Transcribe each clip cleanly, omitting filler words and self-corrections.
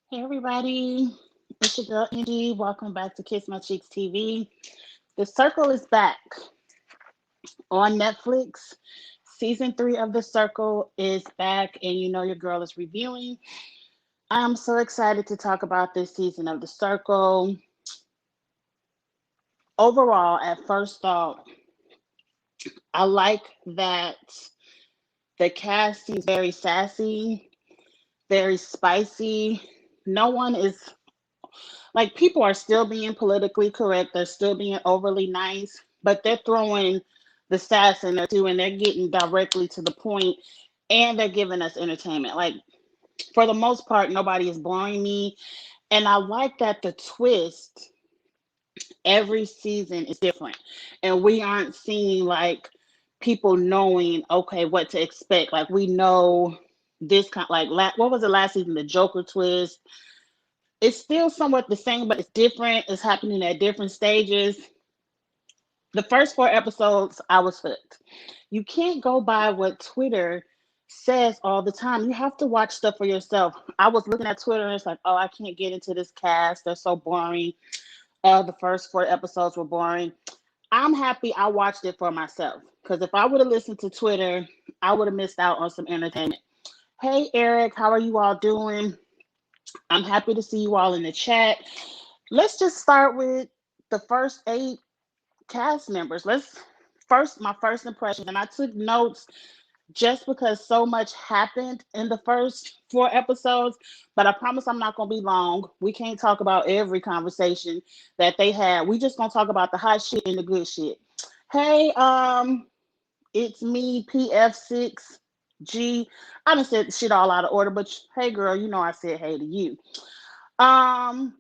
Hey everybody, it's your girl Angie. Welcome back to Kiss My Cheeks TV. The Circle is back on Netflix. Season 3 of The Circle is back, and you know your girl is reviewing. I'm so excited to talk about this season of The Circle. Overall, at first thought, I like that the cast seems very sassy, very spicy. No one is like people are still being politically correct. They're still being overly nice, but they're throwing the sass in there too, and they're getting directly to the point, and they're giving us entertainment. Like for the most part, nobody is boring me, and I like that the twist every season is different, and we aren't seeing like people knowing okay what to expect. Like we know this kind like what was the last season, the Joker twist. It's still somewhat the same, but it's different. It's happening at different stages. The first 4 episodes, I was hooked. You can't go by what Twitter says all the time. You have to watch stuff for yourself. I was looking at Twitter and it's like, oh, I can't get into this cast. They're so boring. The first 4 episodes were boring. I'm happy I watched it for myself because if I would have listened to Twitter, I would have missed out on some entertainment. Hey, Eric, how are you all doing? I'm happy to see you all in the chat. Let's just start with the first 8 cast members. Let's first my first impressions, and I took notes just because so much happened in the first 4 episodes. But I promise I'm not gonna be long. We can't talk about every conversation that they had. We just gonna talk about the hot shit and the good shit. Hey, it's me, PF6G. I done said shit all out of order, but hey, girl, you know I said hey to you. Um,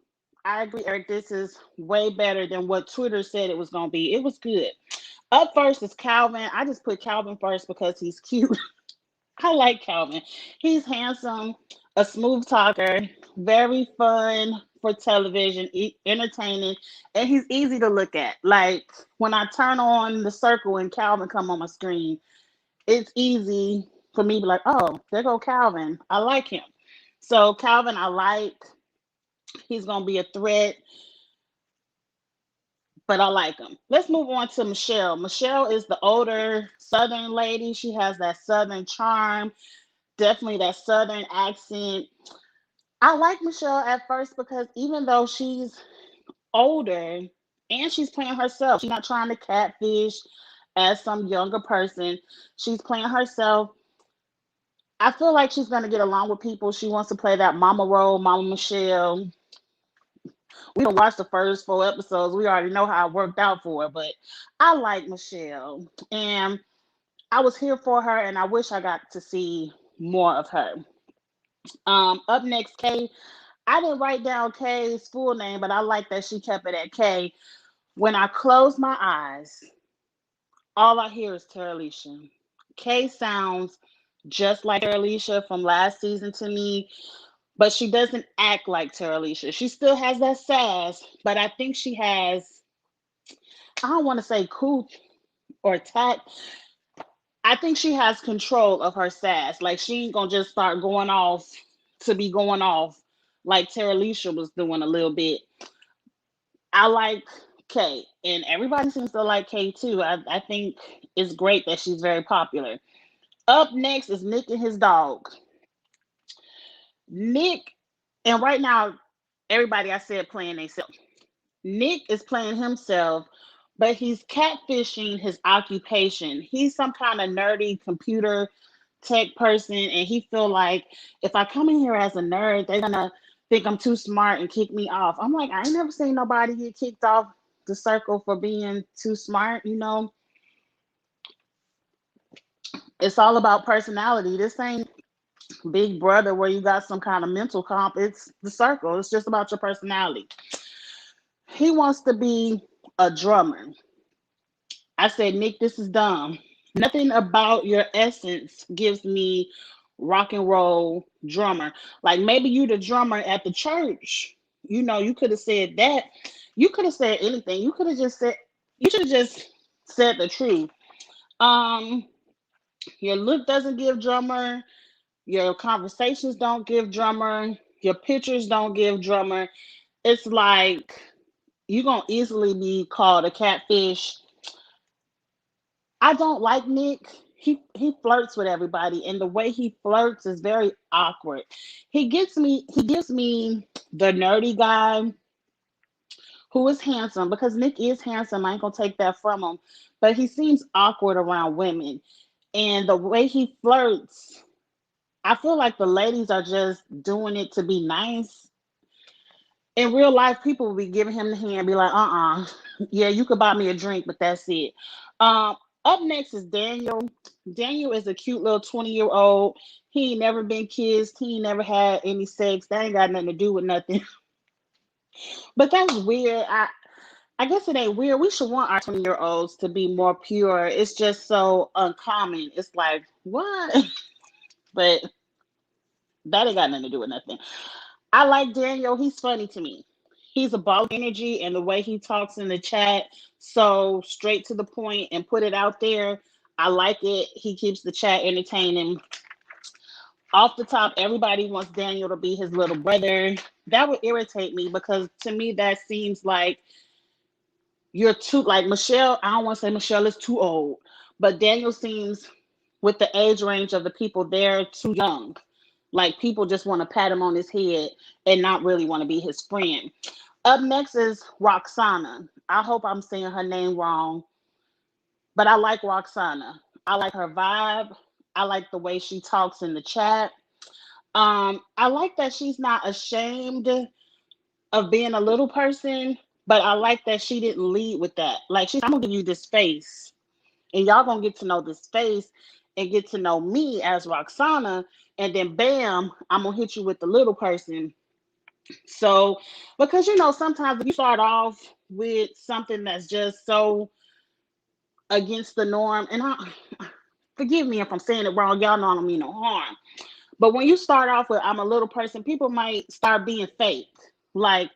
I agree, Eric. This is way better than what Twitter said it was gonna be. It was good. Up first is Calvin. I just put Calvin first because he's cute. I like Calvin. He's handsome, a smooth talker, very fun for television, entertaining, and he's easy to look at. Like when I turn on the circle and Calvin come on my screen, it's easy for me to be like, oh, there go Calvin. I like him. So Calvin, I like. He's gonna be a threat, but I like him. Let's move on to Michelle. Michelle is the older Southern lady. She has that Southern charm, definitely that Southern accent. I like Michelle at first because even though she's older and she's playing herself, she's not trying to catfish as some younger person. She's playing herself. I feel like she's gonna get along with people. She wants to play that mama role, Mama Michelle. We don't watch the first 4 episodes. We already know how it worked out for her, but I like Michelle. And I was here for her and I wish I got to see more of her. Up next, Kay. I didn't write down Kay's full name, but I like that she kept it at Kay. When I close my eyes, all I hear is Tara Alicia. Kay sounds just like Tara Alicia from last season to me, but she doesn't act like Tara Alicia. She still has that sass, but I think she has, I don't want to say cool or tact. I think she has control of her sass. Like she ain't gonna just start going off to be going off like Tara Alicia was doing a little bit. I like Kay, and everybody seems to like Kay too. I think it's great that she's very popular. Up next is Nick and his dog. Nick, and right now, everybody I said playing themselves. Nick is playing himself, but he's catfishing his occupation. He's some kind of nerdy computer tech person, and he feel like if I come in here as a nerd, they're gonna think I'm too smart and kick me off. I'm like, I ain't never seen nobody get kicked off the circle for being too smart. It's all about personality. This ain't Big Brother where you got some kind of mental comp. It's the circle. It's just about your personality. He wants to be a drummer. I said, Nick, this is dumb. Nothing about your essence gives me rock and roll drummer. Like maybe you the drummer at the church. You could have said that. You could have said anything. You should have just said the truth. Um, your look doesn't give drummer. Your conversations don't give drummer. Your pictures don't give drummer. It's like you're gonna easily be called a catfish. I don't like Nick. He flirts with everybody, and the way he flirts is very awkward. He gives me the nerdy guy who is handsome, because Nick is handsome. I ain't gonna take that from him, but he seems awkward around women, and the way he flirts, I feel like the ladies are just doing it to be nice. In real life, people will be giving him the hand, be like, yeah, you could buy me a drink, but that's it. Um, Up next is Daniel. Daniel is a cute little 20-year-old. He ain't never been kissed. He ain't never had any sex. That ain't got nothing to do with nothing. But that's weird. I guess it ain't weird. We should want our 20-year-olds to be more pure. It's just so uncommon. It's like, what? But that ain't got nothing to do with nothing. I like Daniel. He's funny to me. He's a ball of energy, and the way he talks in the chat, so straight to the point and put it out there. I like it. He keeps the chat entertaining. Off the top, everybody wants Daniel to be his little brother. That would irritate me, because to me that seems like you're too, like Michelle. I don't want to say Michelle is too old, but Daniel seems, with the age range of the people there, too young. Like people just want to pat him on his head and not really want to be his friend. Up next is Roxana. I hope I'm saying her name wrong, but I like Roxana. I like her vibe. I like the way she talks in the chat. I like that she's not ashamed of being a little person, but I like that she didn't lead with that. Like, I'm gonna give you this face, and y'all gonna get to know this face and get to know me as Roxana, and then bam, I'm gonna hit you with the little person. So, because sometimes if you start off with something that's just so against the norm, and forgive me if I'm saying it wrong, y'all know I don't mean no harm. But when you start off with I'm a little person, people might start being fake. Like,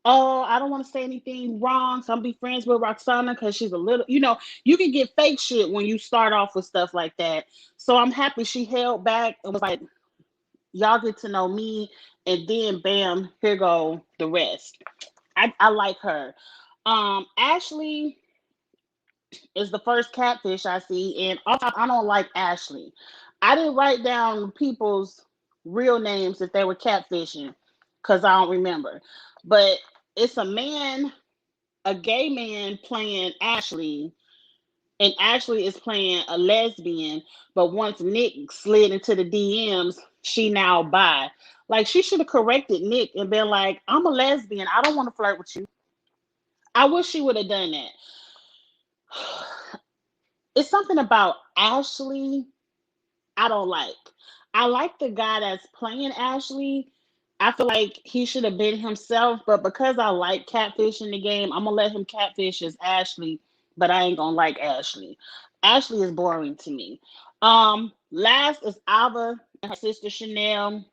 oh, I don't want to say anything wrong, so I'm be friends with Roxana because she's a little, you can get fake shit when you start off with stuff like that. So I'm happy she held back and was like, y'all get to know me, and then bam, here go the rest. I like her. Ashley is the first catfish I see, and I don't like Ashley. I didn't write down people's real names if they were catfishing because I don't remember. But it's a gay man playing Ashley, and Ashley is playing a lesbian. But once Nick slid into the DMs, she now bi. Like, she should have corrected Nick and been like, I'm a lesbian. I don't want to flirt with you. I wish she would have done that. It's something about Ashley I don't like. I like the guy that's playing Ashley. I feel like he should have been himself, but because I like catfish in the game, I'm gonna let him catfish as Ashley, but I ain't gonna like Ashley. Ashley is boring to me. Last is Alba and her sister Chanel.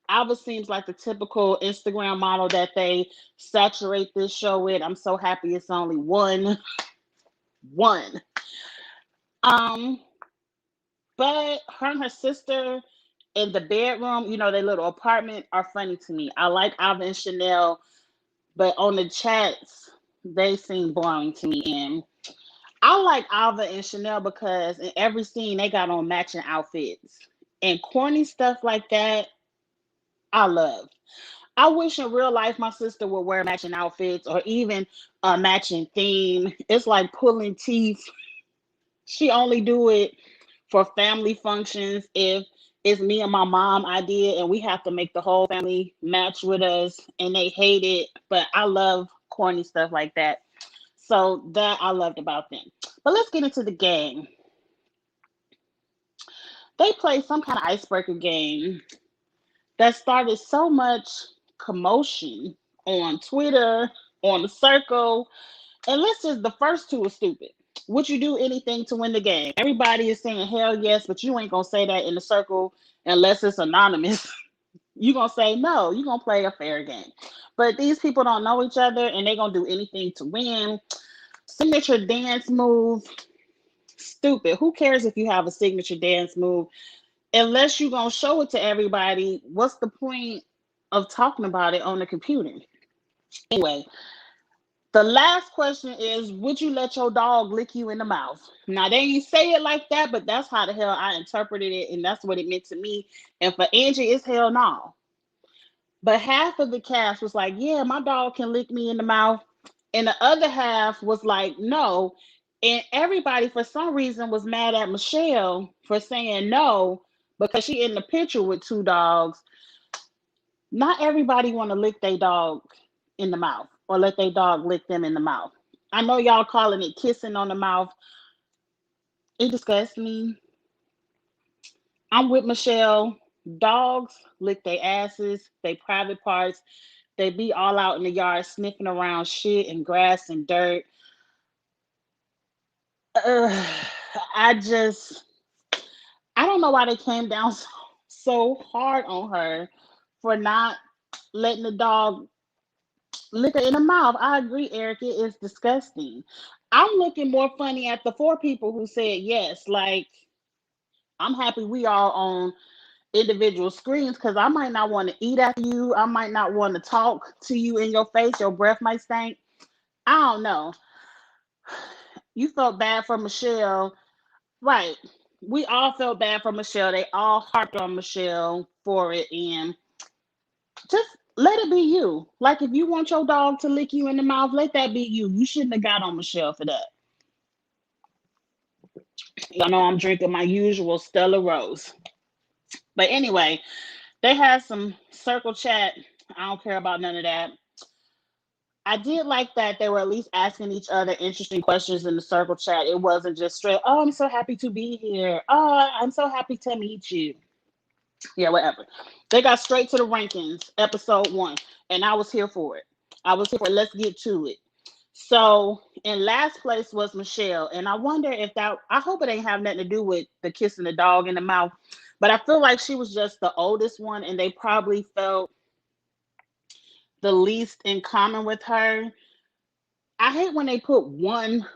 Alba seems like the typical Instagram model that they saturate this show with. I'm so happy it's only one. Um, But her and her sister in the bedroom, their little apartment, are funny to me. I like Alva and Chanel, but on the chats, they seem boring to me. And I like Alva and Chanel because in every scene they got on matching outfits. And corny stuff like that, I love. I wish in real life my sister would wear matching outfits or even a matching theme. It's like pulling teeth. She only do it for family functions if it's me and my mom idea and we have to make the whole family match with us and they hate it. But I love corny stuff like that. So that I loved about them. But let's get into the game. They played some kind of icebreaker game that started so much commotion on Twitter, on the circle. And the first two are stupid. Would you do anything to win the game? Everybody is saying hell yes, but you ain't gonna say that in the circle unless it's anonymous. You gonna say no, you gonna play a fair game. But these people don't know each other and they gonna do anything to win. Signature dance move, stupid. Who cares if you have a signature dance move? unless you're gonna show it to everybody, what's the point of talking about it on the computer? Anyway, the last question is, would you let your dog lick you in the mouth? Now they ain't say it like that, but that's how the hell I interpreted it, and that's what it meant to me. And for Angie, it's hell no. But half of the cast was like, yeah, my dog can lick me in the mouth. And the other half was like, no. And everybody, for some reason, was mad at Michelle for saying no because she in the picture with two dogs. Not everybody want to lick their dog in the mouth or let their dog lick them in the mouth. I know y'all calling it kissing on the mouth. It disgusts me. I'm with Michelle. Dogs lick their asses, their private parts. They be all out in the yard sniffing around shit and grass and dirt. Ugh, I just, I don't know why they came down so hard on her for not letting the dog lick her in the mouth. I agree, Eric. It is disgusting. I'm looking more funny at the four people who said yes. Like, I'm happy we all on individual screens because I might not want to eat after you. I might not want to talk to you in your face. Your breath might stink. I don't know. You felt bad for Michelle. Right. We all felt bad for Michelle. They all harped on Michelle for it. And just let it be you. Like, if you want your dog to lick you in the mouth, let that be you. You shouldn't have got on Michelle for that. Y'all know I'm drinking my usual Stella Rose. But anyway, they had some circle chat. I don't care about none of that. I did like that they were at least asking each other interesting questions in the circle chat. It wasn't just straight, oh, I'm so happy to be here. Oh, I'm so happy to meet you. Yeah, whatever. They got straight to the rankings, episode 1, and I was here for it. I was here for it. Let's get to it. So in last place was Michelle, and I wonder if that. I hope it ain't have nothing to do with the kissing the dog in the mouth, but I feel like she was just the oldest one, and they probably felt the least in common with her. I hate when they put one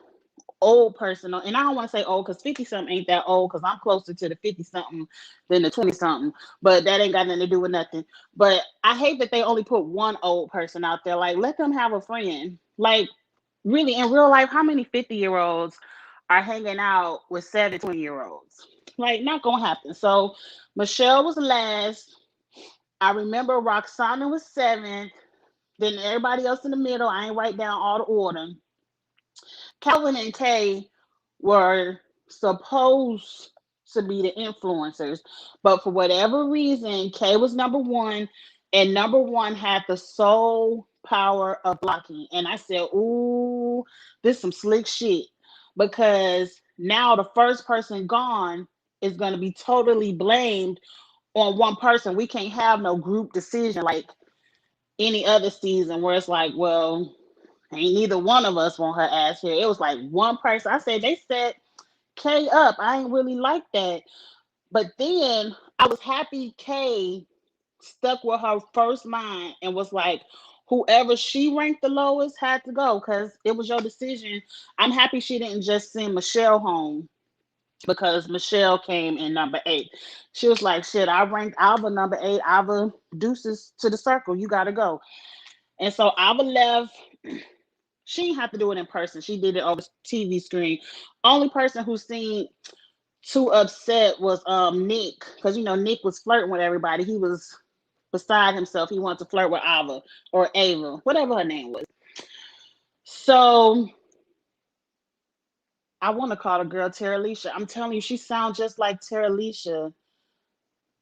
old person on, and I don't want to say old because 50 something ain't that old because I'm closer to the 50 something than the 20 something, but that ain't got nothing to do with nothing. But I hate that they only put one old person out there. Like, let them have a friend. Like, really, in real life, how many 50-year-olds are hanging out with 17-year-olds? Like, not gonna happen. So Michelle was last. I remember Roxanna was seventh. Then everybody else in the middle. I ain't write down all the order. Calvin and Kay were supposed to be the influencers, but for whatever reason, Kay was number one, and number one had the sole power of blocking. And I said, "Ooh, this some slick shit," because now the first person gone is going to be totally blamed on one person. We can't have no group decision like any other season where it's like, well, ain't neither one of us want her ass here. It was like one person. I said they set Kay up. I ain't really like that. But then I was happy Kay stuck with her first mind and was like, whoever she ranked the lowest had to go because it was your decision. I'm happy she didn't just send Michelle home because Michelle came in number 8. She was like, shit, I ranked Alba number 8. Alba deuces to the circle. You got to go. And so Alba left. She didn't have to do it in person. She did it over TV screen. Only person who seemed too upset was Nick, because Nick was flirting with everybody. He was beside himself. He wanted to flirt with Ava or Ava, whatever her name was. So I want to call the girl Tara Alicia. I'm telling you, she sounds just like Tara Alicia.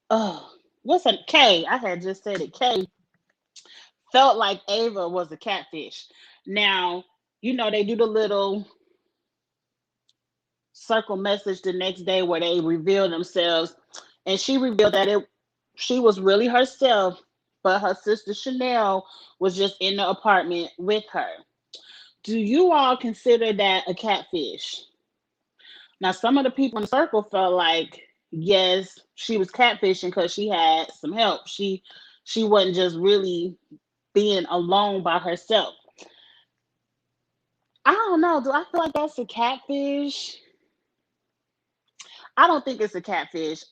Oh, what's her Kay? I had just said it. Kay felt like Ava was a catfish. Now, they do the little circle message the next day where they reveal themselves, and she revealed that she was really herself, but her sister Chanel was just in the apartment with her. Do you all consider that a catfish? Now, some of the people in the circle felt like yes, she was catfishing because she had some help. She wasn't just really being alone by herself. I don't know. Do I feel like that's a catfish? I don't think it's a catfish.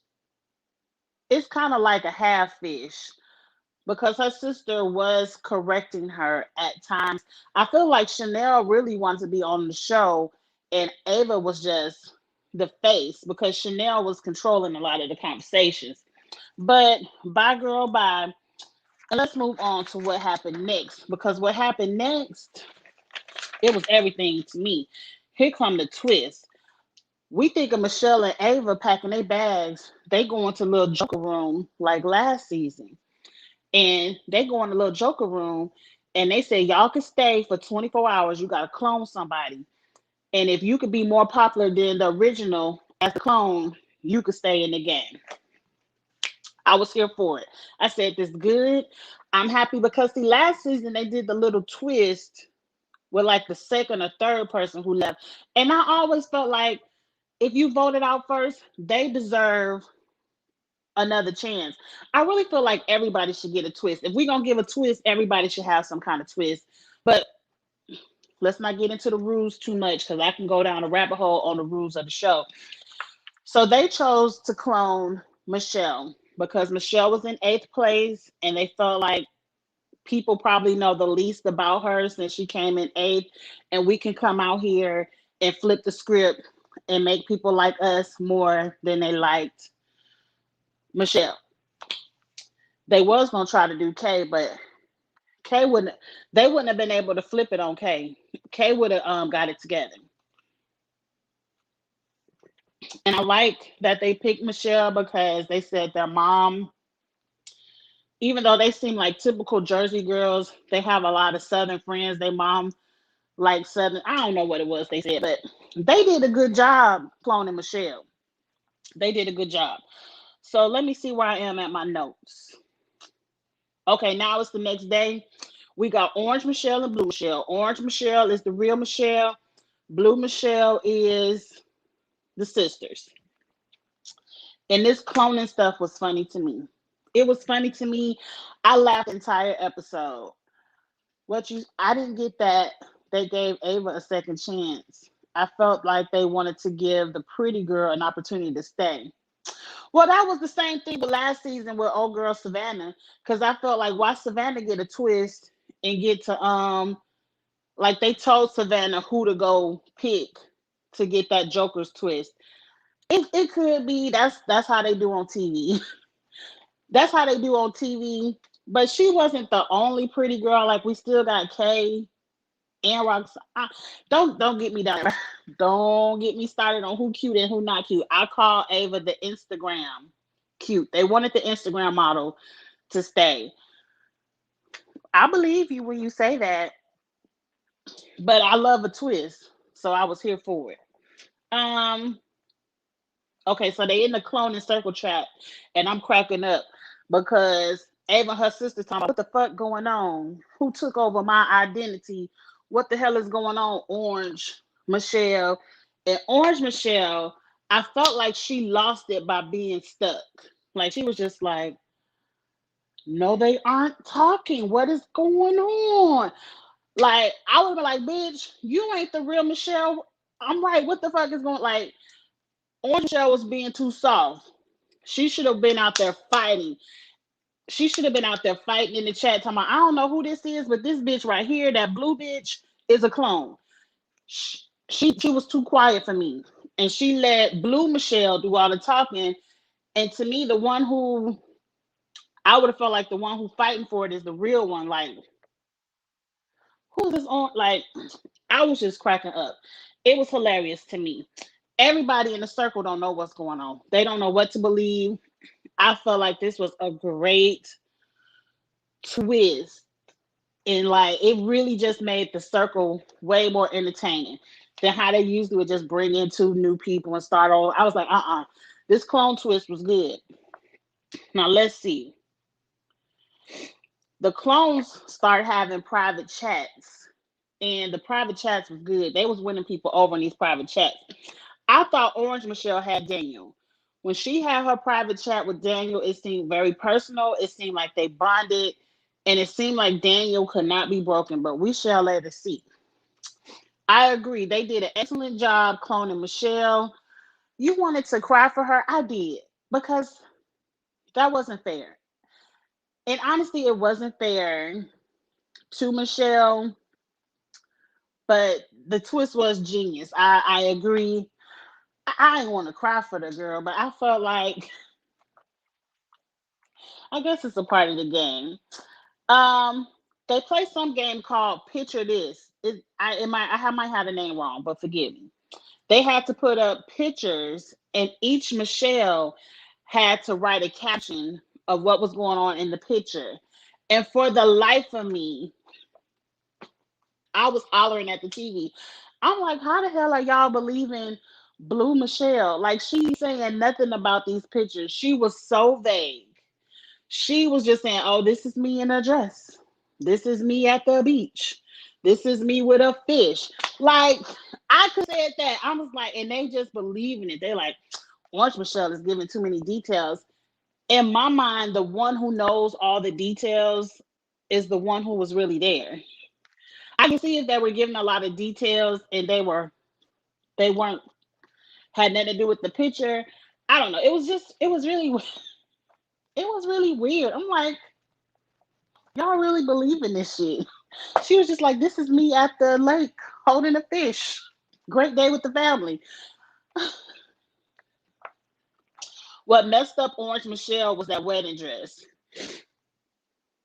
it's kind of like a half fish because her sister was correcting her at times. I feel like Chanel really wanted to be on the show, and Ava was just the face because Chanel was controlling a lot of the conversations. But bye, girl, bye. And let's move on to what happened next because what happened next, it was everything to me. Here come the twist. We think of Michelle and Ava packing their bags. They go into a little joker room like last season. And they go in the little joker room and they say, y'all can stay for 24 hours. You got to clone somebody. And if you could be more popular than the original as the clone, you could stay in the game. I was here for it. I said, this good. I'm happy because the last season they did the little twist with like the second or third person who left. And I always felt like if you voted out first, they deserve another chance. I really feel like everybody should get a twist. If we're gonna give a twist, everybody should have some kind of twist. But let's not get into the rules too much because I can go down a rabbit hole on the rules of the show. So they chose to clone Michelle because Michelle was in eighth place and they felt like people probably know the least about her since she came in eighth, and we can come out here and flip the script and make people like us more than they liked Michelle. They was gonna try to do Kay, but Kay wouldn't. They wouldn't have been able to flip it on Kay. Kay would have got it together. And I like that they picked Michelle because they said their mom, even though they seem like typical Jersey girls, they have a lot of Southern friends. Their mom like Southern. I don't know what it was they said, but they did a good job cloning Michelle. They did a good job. So let me see where I am at my notes. Okay, now it's the next day. We got Orange Michelle and Blue Michelle. Orange Michelle is the real Michelle. Blue Michelle is the sisters. And this cloning stuff was funny to me. It was funny to me. I laughed the entire episode. I didn't get that they gave Ava a second chance. I felt like they wanted to give the pretty girl an opportunity to stay. Well, that was the same thing with last season with old girl Savannah, because I felt like why Savannah get a twist and get to like they told Savannah who to go pick to get that Joker's twist. It could be that's how they do on TV. That's how they do on TV. But she wasn't the only pretty girl. Like we still got Kay and Roxanna. Don't get me down. Don't get me started on who cute and who not cute. I call Ava the Instagram cute. They wanted the Instagram model to stay. I believe you when you say that, but I love a twist, so I was here for it. Um, okay, so they in the cloning circle chat, and I'm cracking up because Ava and her sister talking about what the fuck going on? Who took over my identity? What the hell is going on, Orange Michelle? And Orange Michelle, I felt like she lost it by being stuck. Like she was just like, no, they aren't talking. What is going on? Like I would be like, bitch, you ain't the real Michelle. I'm like, what the fuck is going like? Orange Michelle was being too soft. She should have been out there fighting. She should have been out there fighting in the chat talking about, I don't know who this is, but this bitch right here, that blue bitch, is a clone. She was too quiet for me. And she let Blue Michelle do all the talking. And to me, the one who I would have felt like the one who fighting for it is the real one. Like, who's this on? Like, I was just cracking up. It was hilarious to me. Everybody in the circle don't know what's going on. They don't know what to believe. I felt like this was a great twist. And like it really just made the circle way more entertaining than how they usually would just bring in two new people and start all. I was like, this clone twist was good. Now let's see. The clones started having private chats, and the private chats was good. They was winning people over in these private chats. I thought Orange Michelle had Daniel. When she had her private chat with Daniel, it seemed very personal. It seemed like they bonded, and it seemed like Daniel could not be broken, but we shall let it see. I agree. They did an excellent job cloning Michelle. You wanted to cry for her? I did. Because That wasn't fair. And honestly, it wasn't fair to Michelle, but the twist was genius. I agree. I didn't want to cry for the girl, but I felt like I guess it's a part of the game. Um, they play some game called Picture This. Might have the name wrong, but forgive me. They had to put up pictures, and each Michelle had to write a caption of what was going on in the picture. And for the life of me, I was hollering at the TV. I'm like, how the hell are y'all believing Blue Michelle? Like, she's saying nothing about these pictures. She was so vague. She was just saying, oh, this is me in a dress. This is me at the beach. This is me with a fish. Like, I could have said that. I was like, and they just believing it. They're like, Orange Michelle is giving too many details. In my mind, the one who knows all the details is the one who was really there. I can see if they were giving a lot of details and they weren't had nothing to do with the picture. I don't know. It was really weird. I'm like, y'all really believe in this shit? She was just like, this is me at the lake holding a fish. Great day with the family. What messed up Orange Michelle was that wedding dress.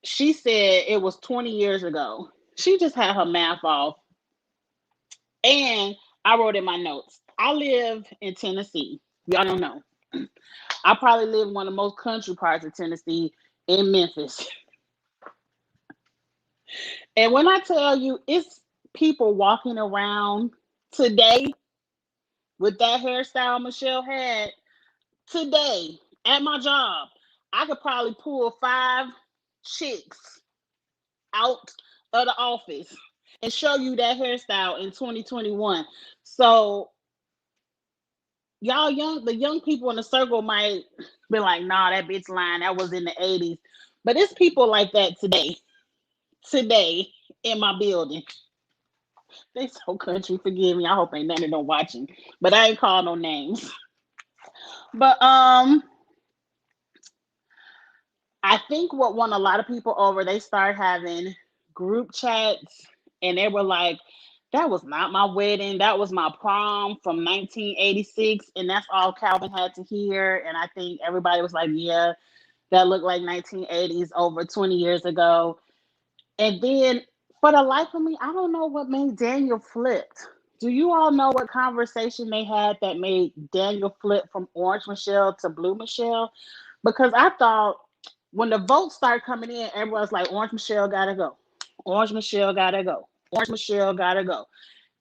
She said it was 20 years ago. She just had her math off. And I wrote in my notes, I live in Tennessee. Y'all don't know. I probably live in one of the most country parts of Tennessee in Memphis. And when I tell you it's people walking around today with that hairstyle Michelle had today at my job, I could probably pull 5 chicks out of the office and show you that hairstyle in 2021. So the young people in the circle might be like, nah, that bitch line, that was in the 80s. But it's people like that today in my building. They so country, forgive me. I hope ain't none of them watching. But I ain't call no names. But I think what won a lot of people over, they started having group chats and they were like, that was not my wedding. That was my prom from 1986. And that's all Calvin had to hear. And I think everybody was like, yeah, that looked like 1980s over 20 years ago. And then for the life of me, I don't know what made Daniel flipped. Do you all know what conversation they had that made Daniel flip from Orange Michelle to Blue Michelle? Because I thought when the votes started coming in, everyone's like, Orange Michelle gotta go. Orange Michelle gotta go. Orange Michelle gotta go.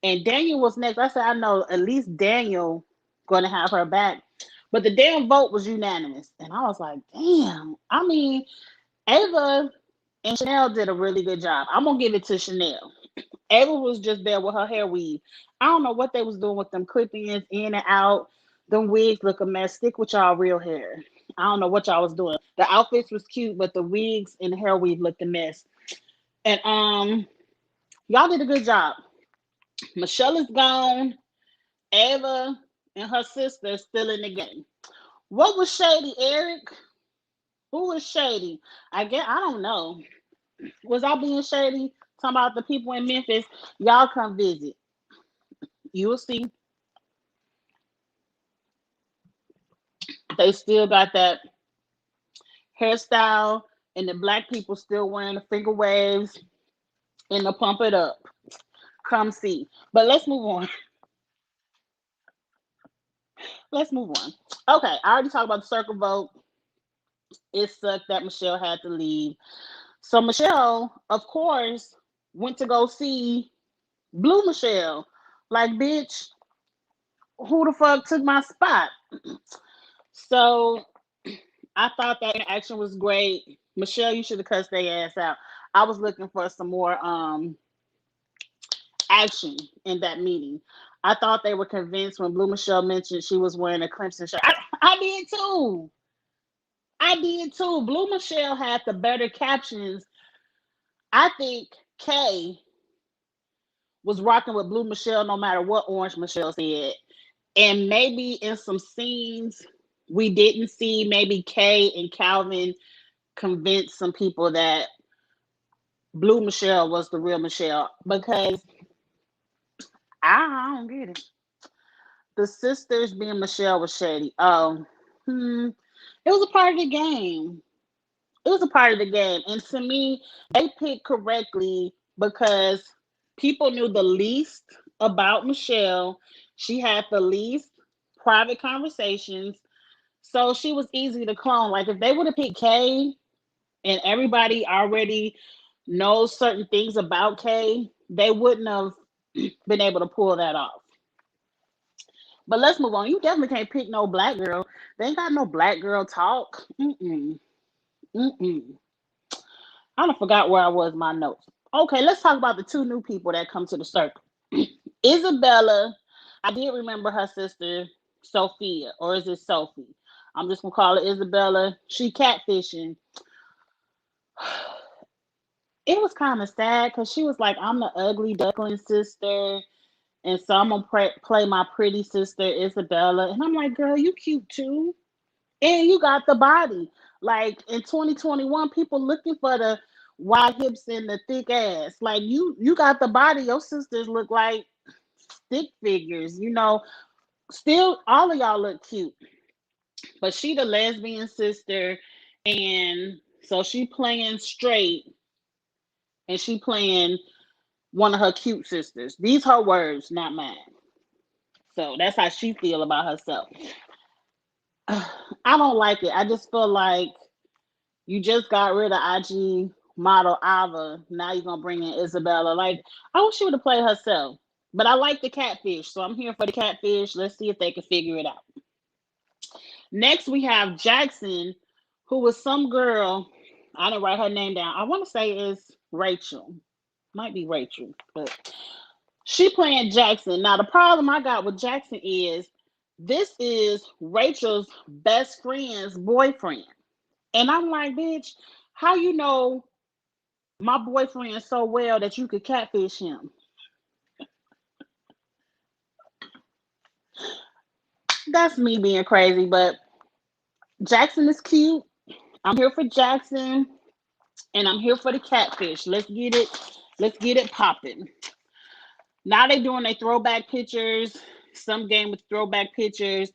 And Daniel was next. I said, I know at least Daniel gonna have her back. But the damn vote was unanimous. And I was like, damn. I mean, Ava and Chanel did a really good job. I'm gonna give it to Chanel. Ava was just there with her hair weave. I don't know what they was doing with them clip-ins in and out. Them wigs look a mess. Stick with y'all real hair. I don't know what y'all was doing. The outfits was cute, but the wigs and the hair weave looked a mess. And y'all did a good job. Michelle is gone. Ava and her sister still in the game. What was shady, Eric? Who was shady? I don't know. Was I being shady? Talking about the people in Memphis. Y'all come visit. You will see. They still got that hairstyle, and the black people still wearing the finger waves and the pump it up. Come see. But let's move on. Let's move on. Okay, I already talked about the circle vote. It sucked that Michelle had to leave. So Michelle, of course, went to go see Blue Michelle. Like, bitch, who the fuck took my spot? So I thought that interaction was great. Michelle, you should have cussed their ass out. I was looking for some more action in that meeting. I thought they were convinced when Blue Michelle mentioned she was wearing a crimson shirt. I did too. I did too. Blue Michelle had the better captions. I think Kay was rocking with Blue Michelle no matter what Orange Michelle said. And maybe in some scenes, we didn't see maybe Kay and Calvin convince some people that Blue Michelle was the real Michelle, because I don't get it. The sisters being Michelle was shady. Oh, it was a part of the game. It was a part of the game. And to me, they picked correctly because people knew the least about Michelle. She had the least private conversations. So she was easy to clone. Like if they would have picked Kay and everybody already knows certain things about Kay, they wouldn't have been able to pull that off. But let's move on. You definitely can't pick no black girl. They ain't got no black girl talk. Mm-mm. Mm-mm. I don't forgot where I was in my notes. Okay, let's talk about the two new people that come to the circle. Isabella, I did remember her sister Sophia, or is it Sophie? I'm just gonna call it Isabella. She catfishing. It was kind of sad because she was like, "I'm the ugly duckling sister, and so I'm gonna play my pretty sister Isabella." And I'm like, "Girl, you cute too, and you got the body." Like in 2021, people looking for the wide hips and the thick ass. Like you got the body. Your sisters look like stick figures. Still all of y'all look cute, but she the lesbian sister, and so she playing straight, and she playing one of her cute sisters. These her words, not mine. So that's how she feel about herself. I don't like it. I just feel like you just got rid of IG model Alba. Now you're gonna bring in Isabella. Like, I wish she would have played herself. But I like the catfish, so I'm here for the catfish. Let's see if they can figure it out. Next, we have Jackson, who was some girl. I didn't write her name down. I want to say it's Rachel. Might be Rachel, but she playing Jackson. Now, the problem I got with Jackson is this is Rachel's best friend's boyfriend. And I'm like, bitch, how you know my boyfriend so well that you could catfish him? That's me being crazy, but Jackson is cute. I'm here for Jackson, and I'm here for the catfish. Let's get it. Let's get it popping. Now they doing their throwback pictures. Some game with throwback pictures.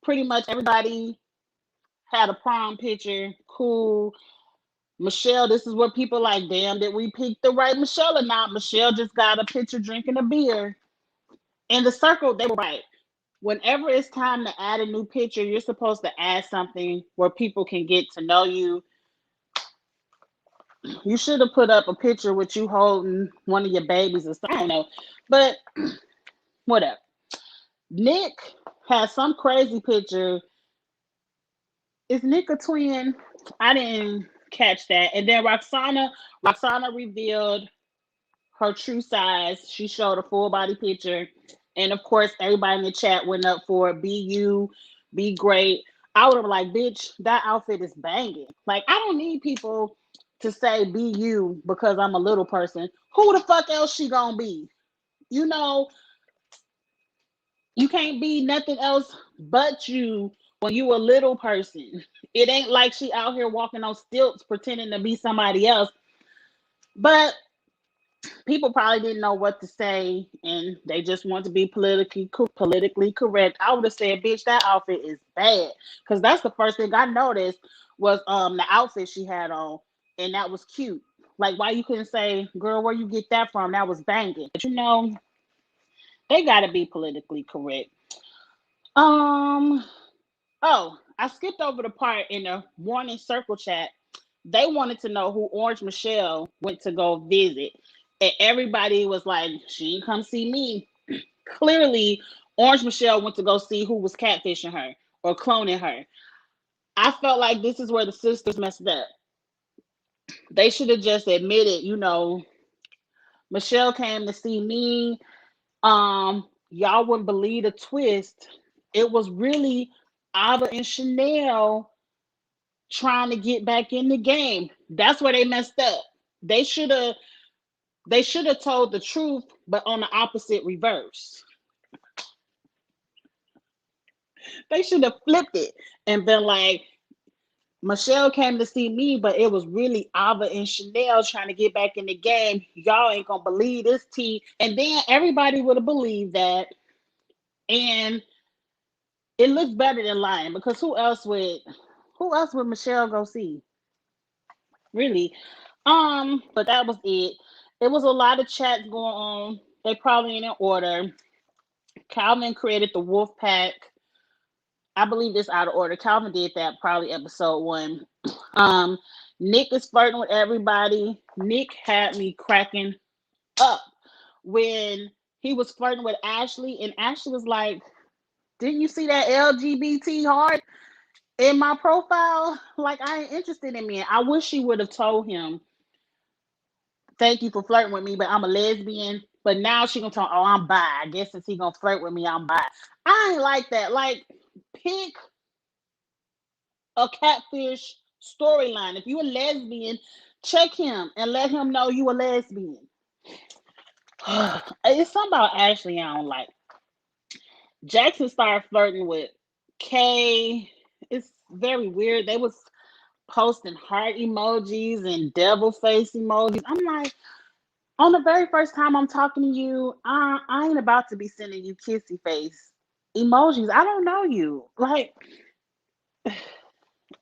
Pretty much everybody had a prom picture. Cool. Michelle, this is what people like. Damn, did we pick the right Michelle or not? Michelle just got a picture drinking a beer. In the circle, they were right. Whenever it's time to add a new picture, you're supposed to add something where people can get to know you. You should have put up a picture with you holding one of your babies or something. I don't know. But whatever. Nick has some crazy picture. Is Nick a twin? I didn't catch that. And then Roxana revealed her true size. She showed a full body picture. And of course, everybody in the chat went up for it. Be you, be great. I would have been like, bitch, that outfit is banging. Like, I don't need people to say be you because I'm a little person. Who the fuck else she gonna be? You know, you can't be nothing else but you when you a little person. It ain't like she out here walking on stilts pretending to be somebody else. But people probably didn't know what to say, and they just want to be politically correct. I would have said, "Bitch, that outfit is bad," because that's the first thing I noticed was the outfit she had on, and that was cute. Like, why you couldn't say, "Girl, where you get that from? That was banging." But they got to be politically correct. Um. Oh, I skipped over the part in the morning circle chat. They wanted to know who Orange Michelle went to go visit. And everybody was like, she didn't come see me. Clearly, Orange Michelle went to go see who was catfishing her or cloning her. I felt like this is where the sisters messed up. They should have just admitted, Michelle came to see me. Y'all wouldn't believe the twist. It was really Alba and Chanel trying to get back in the game. That's where they messed up. They should have told the truth, but on the opposite reverse. They should have flipped it and been like, Michelle came to see me, but it was really Alba and Chanel trying to get back in the game. Y'all ain't gonna believe this tea. And then everybody would have believed that. And it looks better than lying because who else would Michelle go see? Really? But that was it. It was a lot of chats going on. They probably in order. Calvin created the Wolf Pack. I believe it's out of order. Calvin did that probably episode 1. Um, Nick is flirting with everybody. Nick had me cracking up when he was flirting with Ashley, and Ashley was like, "Didn't you see that LGBT heart in my profile? Like, I ain't interested in men." I wish she would have told him, "Thank you for flirting with me, but I'm a lesbian." But now she gonna talk, "Oh, I'm bi. I guess since he gonna flirt with me, I'm bi." I ain't like that. Like, pick a catfish storyline. If you a lesbian, check him and let him know you a lesbian. It's something about Ashley I don't like. Jackson started flirting with Kay. It's very weird. They was posting heart emojis and devil face emojis. I'm like, on the very first time I'm talking to you, I ain't about to be sending you kissy face emojis. I don't know you. Like,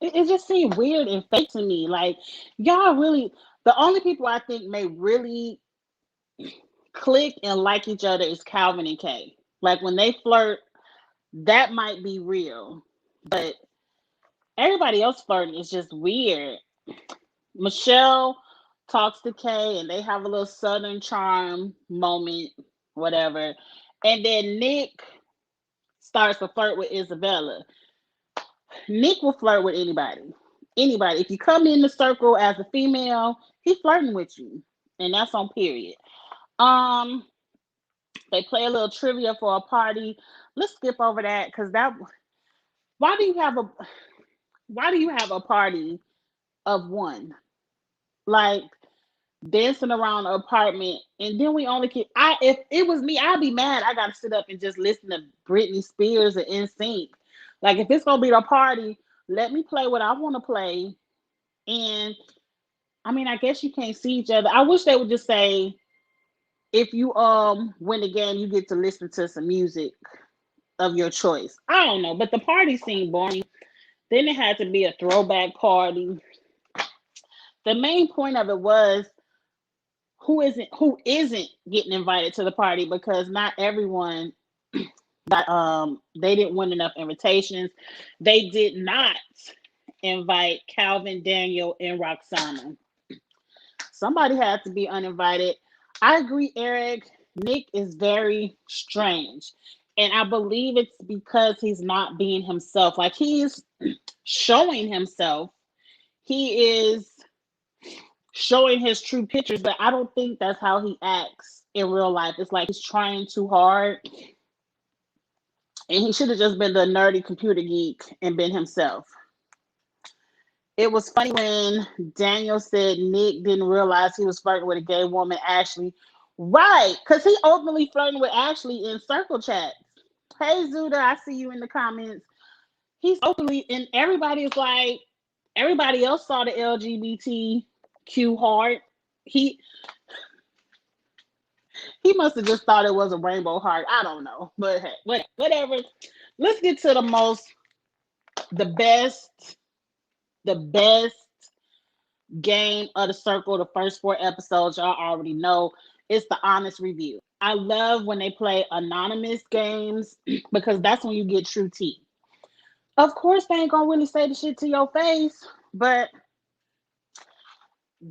it just seemed weird and fake to me. Like, y'all really, the only people I think may really click and like each other is Calvin and Kay. Like, when they flirt, that might be real. But everybody else flirting is just weird. Michelle talks to Kay and they have a little Southern charm moment, whatever. And then Nick starts to flirt with Isabella. Nick will flirt with anybody. Anybody. If you come in the circle as a female, he's flirting with you. And that's on period. Um, they play a little trivia for a party. Let's skip over that because that why do you have a why do you have a party of one? Like, dancing around the apartment, and then we only can. If it was me, I'd be mad. I gotta sit up and just listen to Britney Spears and NSYNC. Like, if it's gonna be a party, let me play what I want to play. And I mean, I guess you can't see each other. I wish they would just say, if you win the game, you get to listen to some music of your choice. I don't know, but the party seemed boring. Then it had to be a throwback party. The main point of it was who isn't getting invited to the party because not everyone got they didn't win enough invitations. They did not invite Calvin, Daniel, and Roxanna. Somebody had to be uninvited. I agree, Eric. Nick is very strange. And I believe it's because he's not being himself. Like, he's showing himself. He is showing his true pictures, but I don't think that's how he acts in real life. It's like he's trying too hard, and he should have just been the nerdy computer geek and been himself. It was funny when Daniel said Nick didn't realize he was flirting with a gay woman, Ashley. Right, because he openly flirting with Ashley in circle chats. Hey, Zuda, I see you in the comments. He's openly, and everybody is like, everybody else saw the LGBTQ heart. He he must have just thought it was a rainbow heart. I don't know, but hey, whatever. Let's get to the best, the best game of the circle. The first 4 episodes, y'all already know. It's the honest review. I love when they play anonymous games because that's when you get true tea. Of course, they ain't gonna really say the shit to your face, but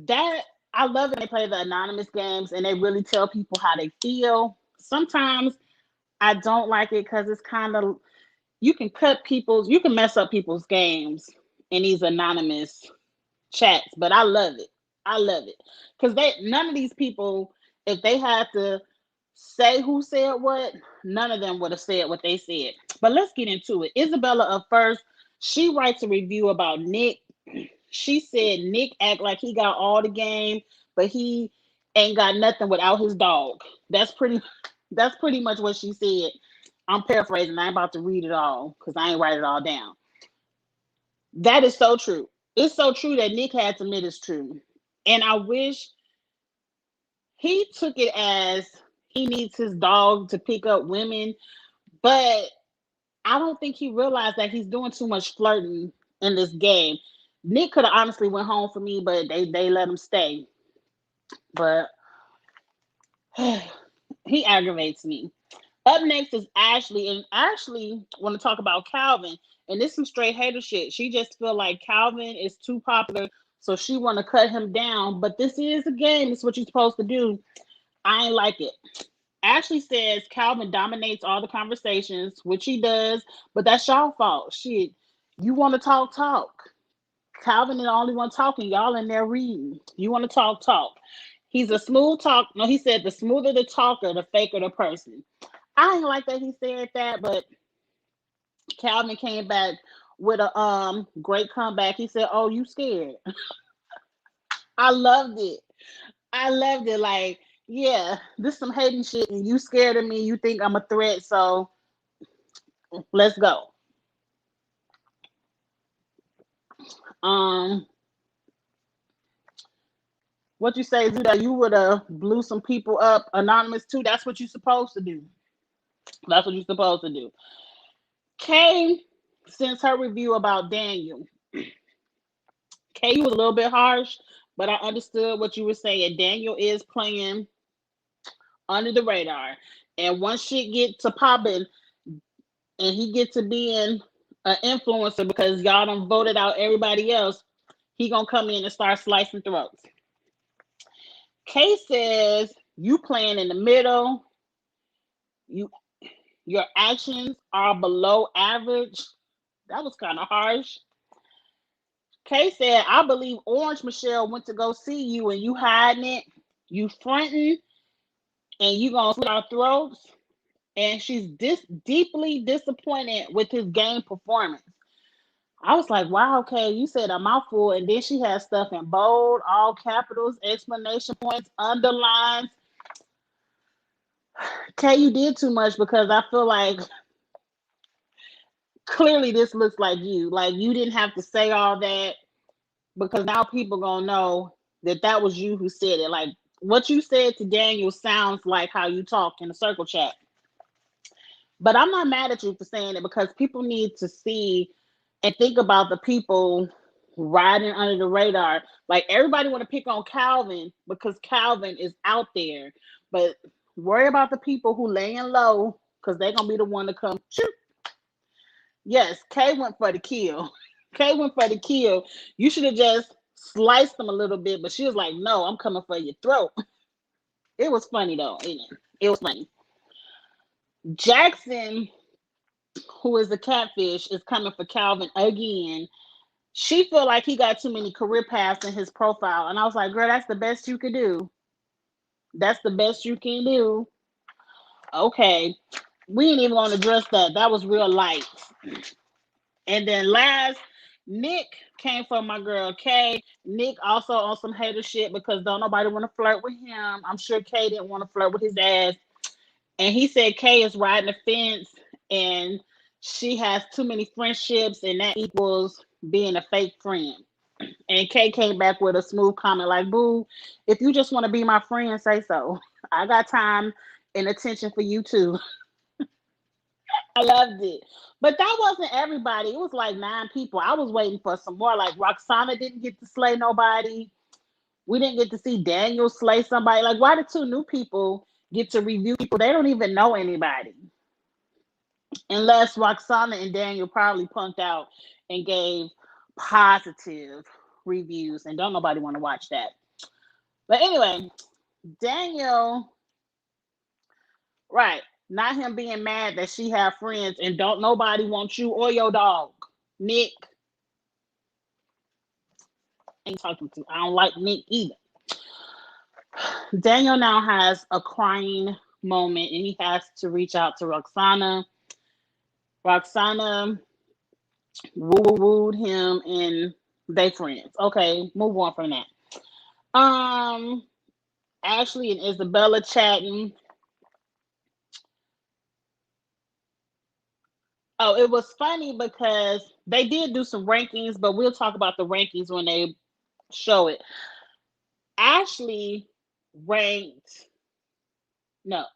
that I love it. They play the anonymous games and they really tell people how they feel. Sometimes I don't like it because it's kind of, you can mess up people's games in these anonymous chats, but I love it. I love it because none of these people, if they had to say who said what, none of them would have said what they said. But let's get into it. Isabella up first. She writes a review about Nick. She said Nick act like he got all the game, but he ain't got nothing without his dog. That's pretty much what she said. I'm paraphrasing. I ain't about to read it all because I ain't write it all down. That is so true. It's so true that Nick had to admit it's true. And I wish he took it as he needs his dog to pick up women, but I don't think he realized that he's doing too much flirting in this game. Nick could have honestly went home for me, but they let him stay. But he aggravates me. Up next is Ashley, and Ashley want to talk about Calvin, and this is some straight hater shit. She just feel like Calvin is too popular, so she want to cut him down. But this is a game. It's what you're supposed to do. I ain't like it. Ashley says Calvin dominates all the conversations, which he does, but that's y'all fault. Shit, you want to talk, talk. Calvin is the only one talking. Y'all in there reading. You want to talk, talk. He's a smooth talk. No, he said the smoother the talker, the faker the person. I ain't like that he said that, but Calvin came back with a great comeback. He said, "Oh, you scared?" I loved it. I loved it. Like, yeah, this some hating shit, and you scared of me. You think I'm a threat, so let's go. Um, what you say, Zuda? You would have blew some people up anonymous too. That's what you're supposed to do. That's what you're supposed to do. Kay sends her review about Daniel. Kay was a little bit harsh, but I understood what you were saying. Daniel is playing under the radar, and once shit get to popping, and he get to being an influencer because y'all done voted out everybody else, he gonna come in and start slicing throats. Kay says you playing in the middle. You your actions are below average. That was kind of harsh. Kay said, I believe Orange Michelle went to go see you and you hiding it, you fronting, and you gonna slit our throats. And she's deeply disappointed with his game performance. I was like, wow, okay, you said a mouthful, and then she has stuff in bold, all capitals, exclamation points, underlines. Kay, you did too much because I feel like clearly this looks like you. Like you didn't have to say all that because now people gonna know that that was you who said it. Like what you said to Daniel sounds like how you talk in the circle chat. But I'm not mad at you for saying it because people need to see and think about the people riding under the radar. Like everybody want to pick on Calvin because Calvin is out there, but worry about the people who laying low because they're gonna be the one to come shoot. Yes, Kay went for the kill. Kay went for the kill. You should have just sliced them a little bit, but she was like, "No, I'm coming for your throat." It was funny though. It was funny. Jackson, who is the catfish, is coming for Calvin again. She feel like he got too many career paths in his profile, and I was like, "Girl, that's the best you could do. That's the best you can do." Okay, we ain't even gonna address that. That was real light. And then last, Nick came for my girl Kay. Nick also on some hater shit because don't nobody want to flirt with him. I'm sure Kay didn't want to flirt with his ass. And he said Kay is riding the fence and she has too many friendships and that equals being a fake friend. And Kay came back with a smooth comment like, boo, if you just want to be my friend, say so. I got time and attention for you too. I loved it. But that wasn't everybody. It was like 9 people. I was waiting for some more. Like Roxanna didn't get to slay nobody. We didn't get to see Daniel slay somebody. Like, why did 2 new people get to review people? They don't even know anybody. Unless Roxana and Daniel probably punked out and gave positive reviews. And don't nobody want to watch that. But anyway, Daniel, right. Not him being mad that she have friends and don't nobody want you or your dog. Nick ain't talking to. I don't like Nick either. Daniel now has a crying moment and he has to reach out to Roxana. Roxana wooed him and they friends. Okay, move on from that. Um, Ashley and Isabella chatting. Oh, it was funny because they did do some rankings, but we'll talk about the rankings when they show it. Ashley ranked, no,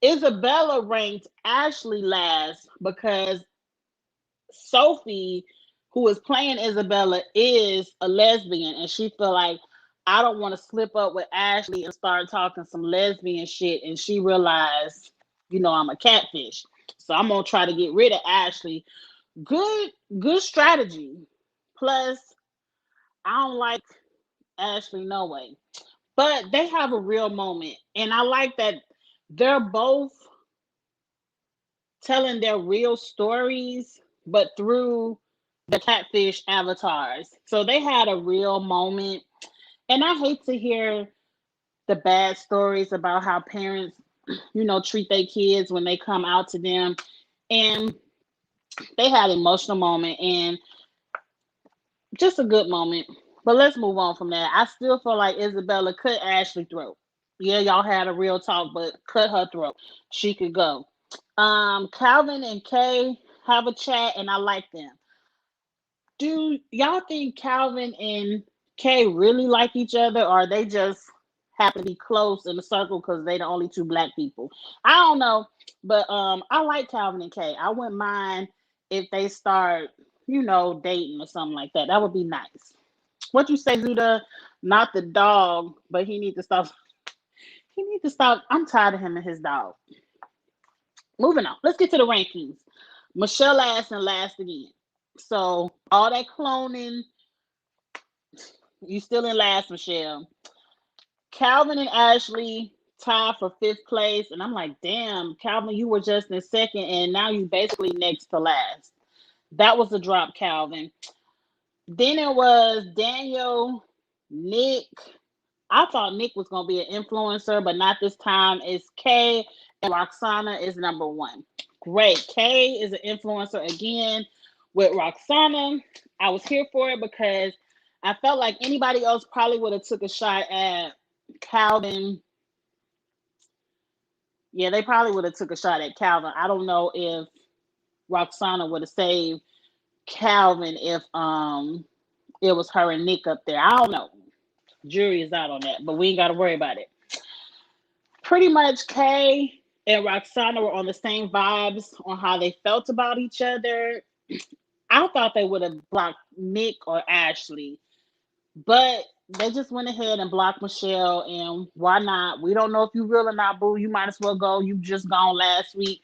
Isabella ranked Ashley last because Sophie, who is playing Isabella, is a lesbian, and she feel like I don't want to slip up with Ashley and start talking some lesbian shit, and she realized, I'm a catfish, so I'm gonna try to get rid of Ashley. Good strategy. Plus, I don't like Ashley no way, but they have a real moment, and I like that they're both telling their real stories, but through the catfish avatars. So they had a real moment. And I hate to hear the bad stories about how parents, treat their kids when they come out to them. And they had an emotional moment and just a good moment. But let's move on from that. I still feel like Isabella cut Ashley throat. Yeah, y'all had a real talk, but cut her throat. She could go. Calvin and Kay have a chat, and I like them. Do y'all think Calvin and Kay really like each other, or they just happen to be close in the circle because they the only two black people? I don't know, but I like Calvin and Kay. I wouldn't mind if they start, dating or something like that. That would be nice. What you say, Zuda? Not the dog, but he needs to stop. He needs to stop. I'm tired of him and his dog. Moving on. Let's get to the rankings. Michelle last and last again. So all that cloning, you still in last, Michelle. Calvin and Ashley tied for fifth place, and I'm like, damn, Calvin, you were just in second, and now you basically next to last. That was a drop, Calvin. Then it was Daniel, Nick. I thought Nick was gonna be an influencer, but not this time. It's Kay and Roxanna is number one. Great. Kay is an influencer again with Roxanna. I was here for it because I felt like anybody else probably would have took a shot at Calvin. Yeah, they probably would have took a shot at Calvin. I don't know if Roxanna would have saved Calvin if it was her and Nick up there. I don't know. Jury is out on that, but we ain't got to worry about it. Pretty much Kay and Roxanna were on the same vibes on how they felt about each other. I thought they would have blocked Nick or Ashley, but they just went ahead and blocked Michelle. And why not? We don't know if you real or not, boo. You might as well go. You just gone last week.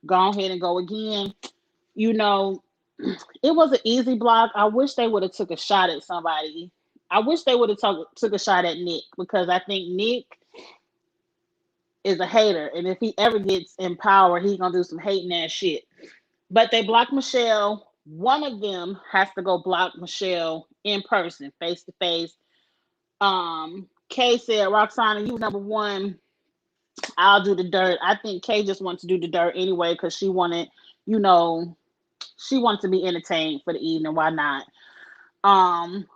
Go ahead and go again. It was an easy block. I wish they would have took a shot at somebody. I wish they would have took a shot at Nick because I think Nick is a hater, and if he ever gets in power, he's gonna do some hating ass shit. But they blocked Michelle. One of them has to go block Michelle in person, face to face. Kay said, Roxana, you number one. I'll do the dirt. I think Kay just wants to do the dirt anyway because you know, she wanted to be entertained for the evening. Why not?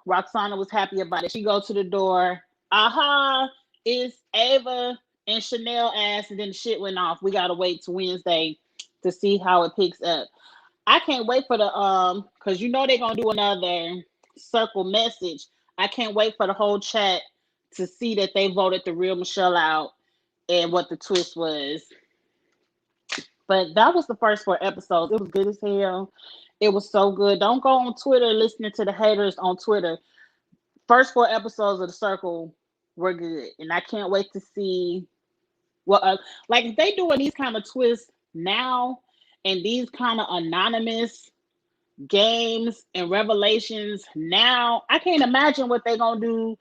Roxana was happy about it. She goes to the door. Aha, it's Ava and Chanel ass, and then the shit went off. We gotta wait to Wednesday to see how it picks up. I can't wait for the because they're gonna do another circle message. I can't wait for the whole chat to see that they voted the real Michelle out and what the twist was. But that was the first 4 episodes. It was good as hell. It was so good. Don't go on Twitter listening to the haters on Twitter. First 4 episodes of the circle were good, and I can't wait to see what like if they doing these kind of twists now and these kind of anonymous games and revelations now. I can't imagine what they're gonna do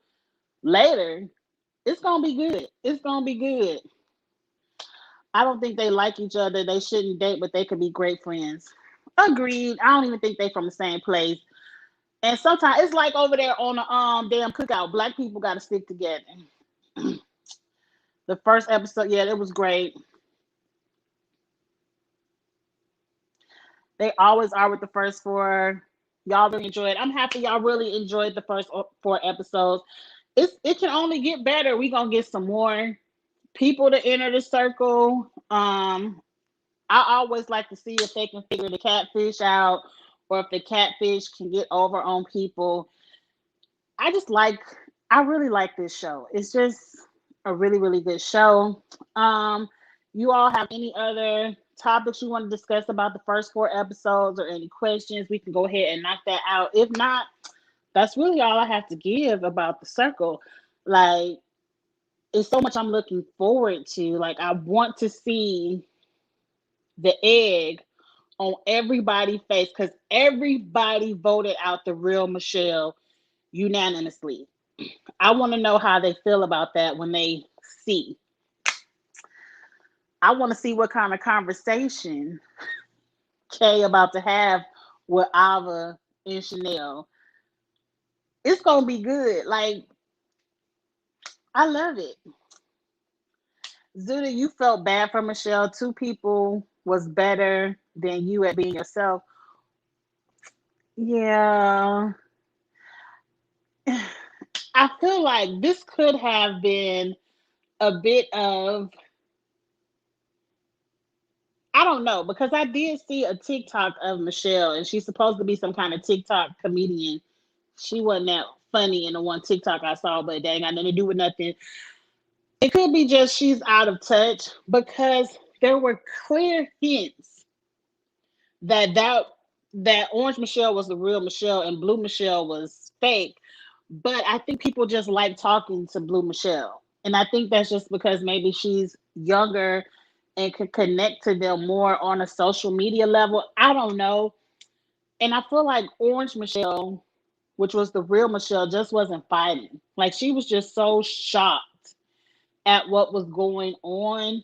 later. It's gonna be good. It's gonna be good. I don't think they like each other. They shouldn't date, but they could be great friends. Agreed. I don't even think they from the same place. And sometimes it's like over there on the damn cookout. Black people got to stick together. The first episode, yeah, it was great. They always are with the first 4. Y'all really enjoyed. I'm happy y'all really enjoyed the first 4 episodes. It can only get better. We gonna get some more people to enter the circle. I always like to see if they can figure the catfish out or if the catfish can get over on people. I just like I really like this show. It's just a really, really good show. Um, you all have any other topics you want to discuss about the first four episodes or any questions? We can go ahead and knock that out. If not, that's really all I have to give about the circle. Like, it's so much I'm looking forward to. Like, I want to see the egg on everybody's face because everybody voted out the real Michelle unanimously. I want to know how they feel about that when they see. I want to see what kind of conversation Kay about to have with Alba and Chanel. It's gonna be good. Like, I love it. Zuda, you felt bad for Michelle. Two people was better than you at being yourself. Yeah. I feel like this could have been a bit of, I don't know, because I did see a TikTok of Michelle and she's supposed to be some kind of TikTok comedian. She wasn't that funny in the one TikTok I saw, but that ain't got nothing to do with nothing. It could be just she's out of touch because there were clear hints that that Orange Michelle was the real Michelle and Blue Michelle was fake. But I think people just like talking to Blue Michelle. And I think that's just because maybe she's younger and could connect to them more on a social media level. I don't know. And I feel like Orange Michelle, which was the real Michelle, just wasn't fighting. Like she was just so shocked at what was going on.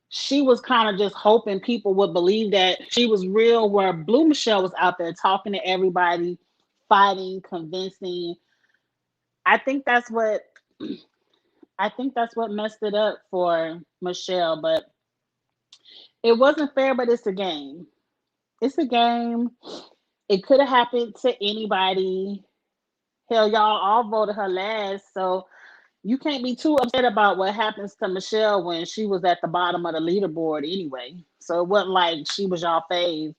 She was kind of just hoping people would believe that she was real, where Blue Michelle was out there talking to everybody, fighting, convincing. I think that's what I think that's what messed it up for Michelle, but it wasn't fair, but it's a game. It's a game. It could have happened to anybody. Hell, y'all all voted her last, so you can't be too upset about what happens to Michelle when she was at the bottom of the leaderboard anyway. So it wasn't like she was y'all fave.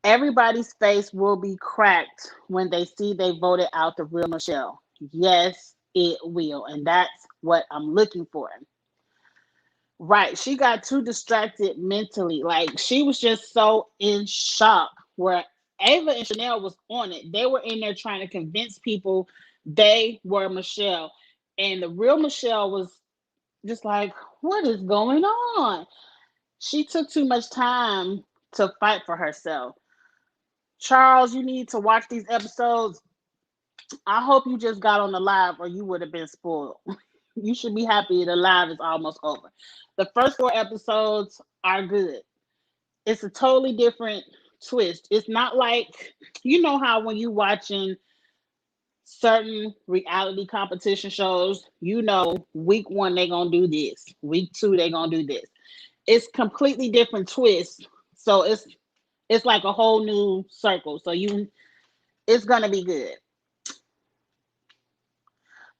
Everybody's face will be cracked when they see they voted out the real Michelle. Yes, it will. And that's what I'm looking for. Right. She got too distracted mentally. Like she was just so in shock where Ava and Chanel was on it. They were in there trying to convince people they were Michelle. And the real Michelle was just like, what is going on? She took too much time to fight for herself. Charles, you need to watch these episodes. I hope you just got on the live or you would have been spoiled. You should be happy the live is almost over. The first four episodes are good. It's a totally different twist. It's not like, you know how when you watching certain reality competition shows, you know week one they gonna do this, week two they gonna do this. It's completely different twist. So it's like a whole new circle. So it's gonna be good.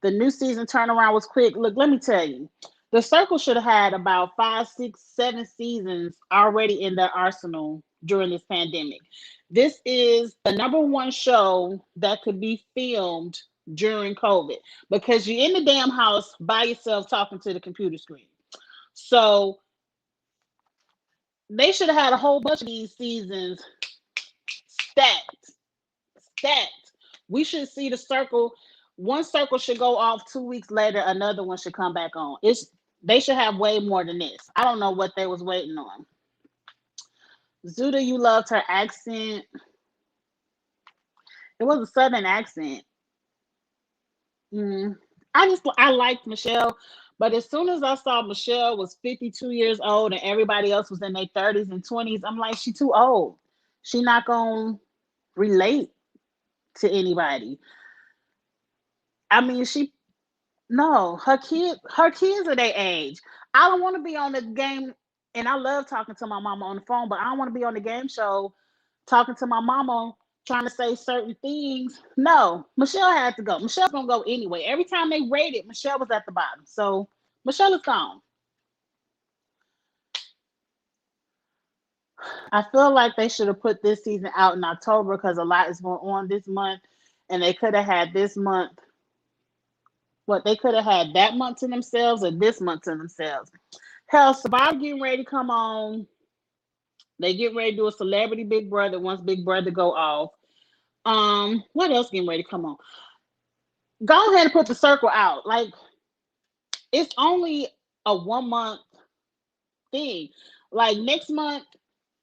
The new season turnaround was quick. Look, let me tell you, the Circle should have had about 5, 6, 7 seasons already in their arsenal during this pandemic. This is the number one show that could be filmed during COVID because you're in the damn house by yourself talking to the computer screen. So they should have had a whole bunch of these seasons stacked, stacked. We should see the Circle. One Circle should go off 2 weeks later. Another one should come back on. They should have way more than this. I don't know what they was waiting on. Zuda, you loved her accent. It was a southern accent. Mm. I liked Michelle, but as soon as I saw Michelle was 52 years old and everybody else was in their 30s and 20s, I'm like, she too old. She not gonna relate to anybody. I mean, she no, her kids are their age. I don't want to be on the game, and I love talking to my mama on the phone, but I don't want to be on the game show talking to my mama trying to say certain things. No, Michelle had to go. Michelle's gonna go anyway. Every time they rated, Michelle was at the bottom. So Michelle is gone. I feel like they should have put this season out in October because a lot is going on this month, and they could have had this month. What they could have had that month to themselves or this month to themselves. Hell, Survivor getting ready to come on. They get ready to do a Celebrity Big Brother once Big Brother go off. What else getting ready to come on? Go ahead and put the circle out. Like, it's only a 1 month thing. Like, next month,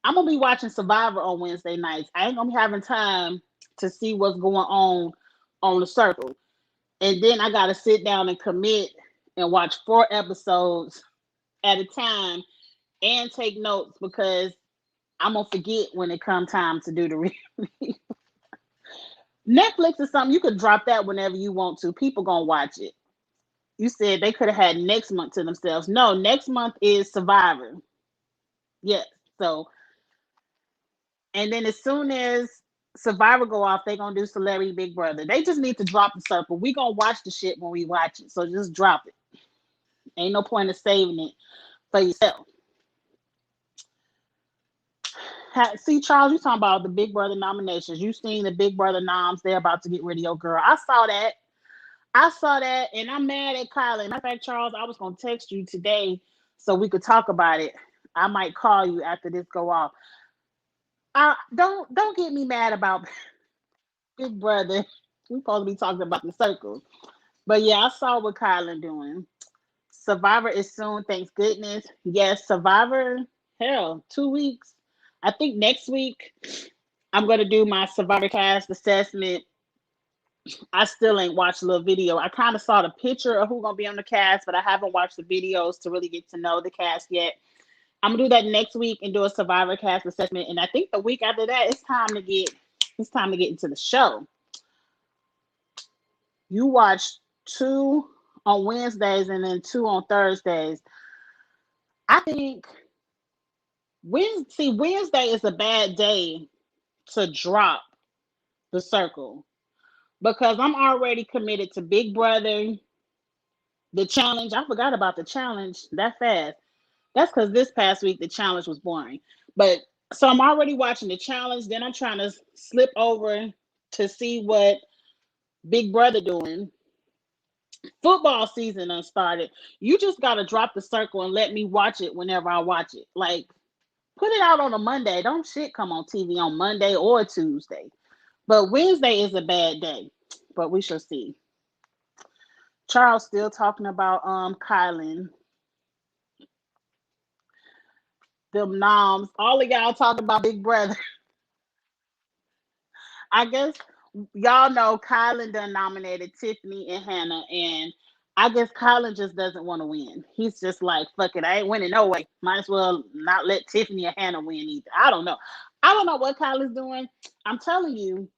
I'm gonna be watching Survivor on Wednesday nights. I ain't gonna be having time to see what's going on the circle. And then I gotta sit down and commit and watch 4 episodes at a time and take notes because I'm gonna forget when it comes time to do the review. Netflix is something you could drop that whenever you want to. People gonna watch it. You said they could have had next month to themselves. No, next month is Survivor. Yes. So, and then as soon as Survivor go off, they gonna do Celebrity Big Brother. They just need to drop the circle. We gonna watch the shit when we watch it. So just drop it. Ain't no point of saving it for yourself. See, Charles, you talking about the Big Brother nominations. You seen the Big Brother noms, they're about to get rid of your girl. I saw that. And I'm mad at Kylie. Matter of fact, Charles, I was gonna text you today so we could talk about it. I might call you after this go off. Don't get me mad about Big Brother. We supposed to be talking about the circles. But yeah, I saw what Kylie doing. Survivor is soon, thanks goodness. Yes, Survivor, hell, 2 weeks. I think next week I'm gonna do my Survivor cast assessment. I still ain't watched a little video. I kind of saw the picture of who's gonna be on the cast, but I haven't watched the videos to really get to know the cast yet. I'm gonna do that next week and do a Survivor cast assessment. And I think the week after that, it's time to get into the show. You watch 2 on Wednesdays and then 2 on Thursdays. I think Wednesday is a bad day to drop the circle because I'm already committed to Big Brother, the challenge. I forgot about the challenge that fast. That's because this past week the challenge was boring. But so I'm already watching the challenge. Then I'm trying to slip over to see what Big Brother doing. Football season done started. You just gotta drop the circle and let me watch it whenever I watch it. Like, put it out on a Monday. Don't shit come on TV on Monday or Tuesday. But Wednesday is a bad day. But we shall see. Charles still talking about Kylan. Them noms. All of y'all talking about Big Brother. I guess y'all know Kylan done nominated Tiffany and Hannah, and I guess Kylan just doesn't want to win. He's just like, fuck it, I ain't winning no way. Might as well not let Tiffany or Hannah win either. I don't know. I don't know what Kylan's doing. I'm telling you,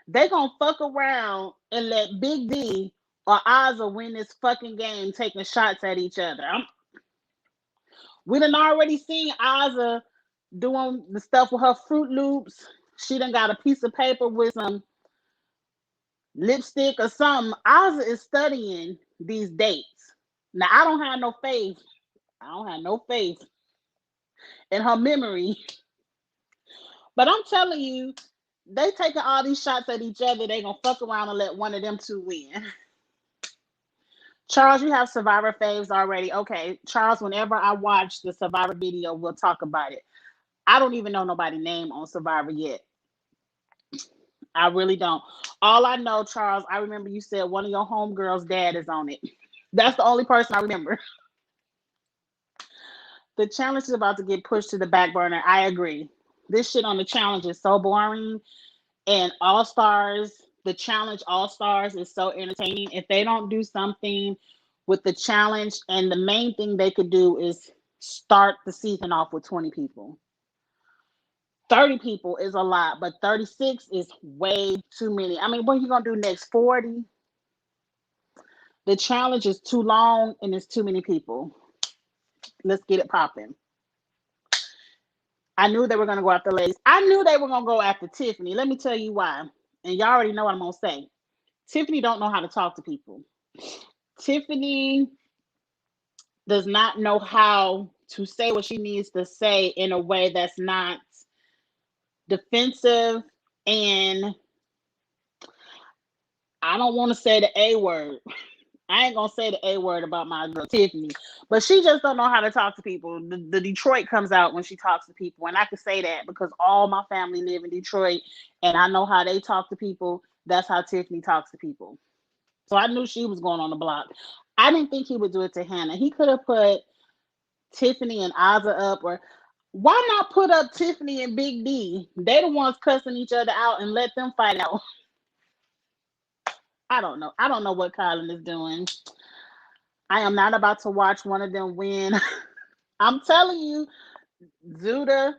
they gonna fuck around and let Big D or Ozza win this fucking game taking shots at each other. We done already seen Ozza doing the stuff with her Fruit Loops. She done got a piece of paper with some lipstick or something. Ozza is studying these dates. Now I don't have no faith. I don't have no faith in her memory. But I'm telling you, they taking all these shots at each other. They gonna fuck around and let one of them two win. Charles, you have Survivor faves already. Okay, Charles, whenever I watch the Survivor video, we'll talk about it. I don't even know nobody's name on Survivor yet. I really don't. All I know, Charles, I remember you said one of your homegirls' dad is on it. That's the only person I remember. The challenge is about to get pushed to the back burner. I agree. This shit on the challenge is so boring. And All Stars, the challenge All Stars is so entertaining. If they don't do something with the challenge, and the main thing they could do is start the season off with 20 people. 30 people is a lot, but 36 is way too many. I mean, what are you going to do next? 40? The challenge is too long and it's too many people. Let's get it popping. I knew they were going to go after ladies. I knew they were going to go after Tiffany. Let me tell you why. And y'all already know what I'm going to say. Tiffany don't know how to talk to people. Tiffany does not know how to say what she needs to say in a way that's not defensive. And I don't want to say the A word. I ain't gonna say the A word about my girl Tiffany, but she just don't know how to talk to people. The Detroit comes out when she talks to people, and I can say that because all my family live in Detroit, and I know how they talk to people. That's how Tiffany talks to people. So I knew she was going on the block. I didn't think he would do it to Hannah. He could have put Tiffany and Ozza up, or why not put up Tiffany and Big D? They the ones cussing each other out and let them fight out. I don't know. I don't know what Colin is doing. I am not about to watch one of them win. I'm telling you, Zuda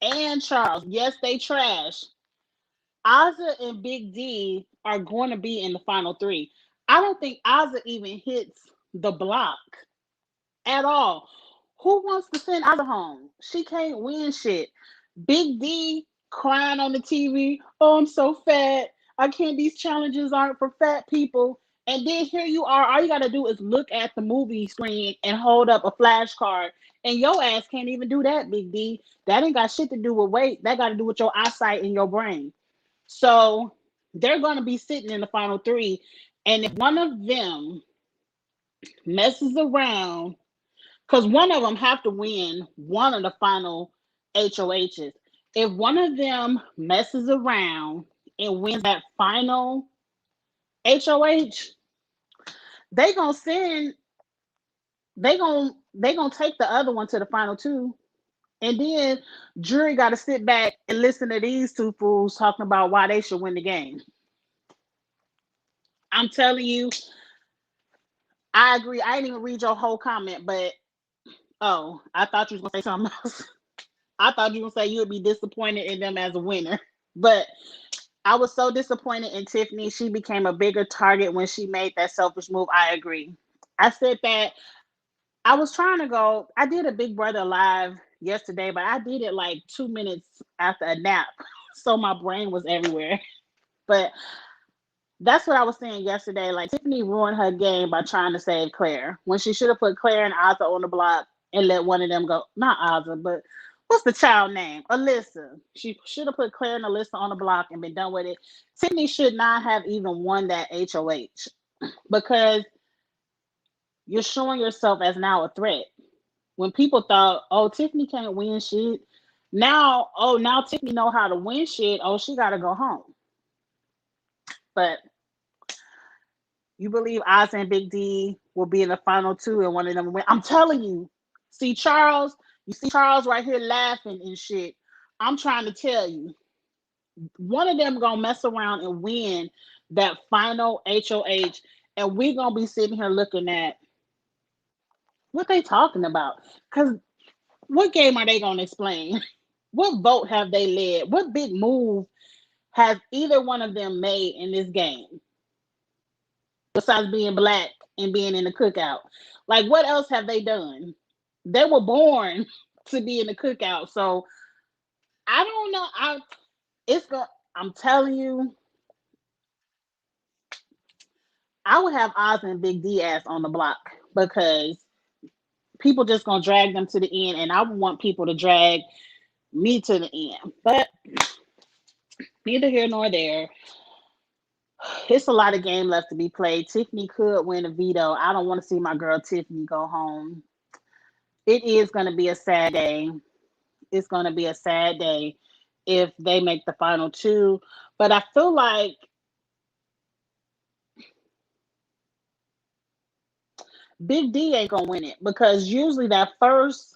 and Charles, yes, they trash. Ozza and Big D are going to be in the final three. I don't think Ozza even hits the block at all. Who wants to send Ozza home? She can't win shit. Big D crying on the TV. Oh, I'm so fat. I can't. These challenges aren't for fat people. And then here you are. All you gotta do is look at the movie screen and hold up a flashcard. And your ass can't even do that, Big D. That ain't got shit to do with weight. That got to do with your eyesight and your brain. So they're gonna be sitting in the final three. And if one of them messes around, because one of them have to win one of the final HOHs. If one of them messes around and wins that final HOH, they gonna send they gonna take the other one to the final two. And then jury got to sit back and listen to these two fools talking about why they should win the game. I'm telling you, I agree. I didn't even read your whole comment, but oh, I thought you was gonna say something else. I thought you were gonna say you would be disappointed in them as a winner. But I was so disappointed in Tiffany. She became a bigger target when she made that selfish move. I agree. I said that I was trying to go. I did a Big Brother live yesterday, but I did it like 2 minutes after a nap. So my brain was everywhere. But that's what I was saying yesterday. Like Tiffany ruined her game by trying to save Claire when she should have put Claire and Ozzy on the block and let one of them go. Not Ozzy, but what's the child name? Alyssa. She should have put Claire and Alyssa on the block and been done with it. Tiffany should not have even won that HOH because you're showing yourself as now a threat. When people thought, oh, Tiffany can't win shit. Now Tiffany know how to win shit. Oh, she got to go home. But you believe Oz and Big D will be in the final two and one of them will win? I'm telling you. See Charles, you see Charles right here laughing and shit. I'm trying to tell you, one of them gonna mess around and win that final HOH, and we gonna be sitting here looking at what they talking about. Cause what game are they gonna explain? What vote have they led? What big move has either one of them made in this game? Besides being black and being in the cookout. Like, what else have they done? They were born to be in the cookout. So I don't know. I'm telling you, I would have Oz and Big D ass on the block because people just gonna drag them to the end, and I want people to drag me to the end. But neither here nor there. It's a lot of game left to be played. Tiffany could win a veto. I don't want to see my girl Tiffany go home. It is going to be a sad day. It's going to be a sad day if they make the final two. But I feel like Big D ain't going to win it because usually that first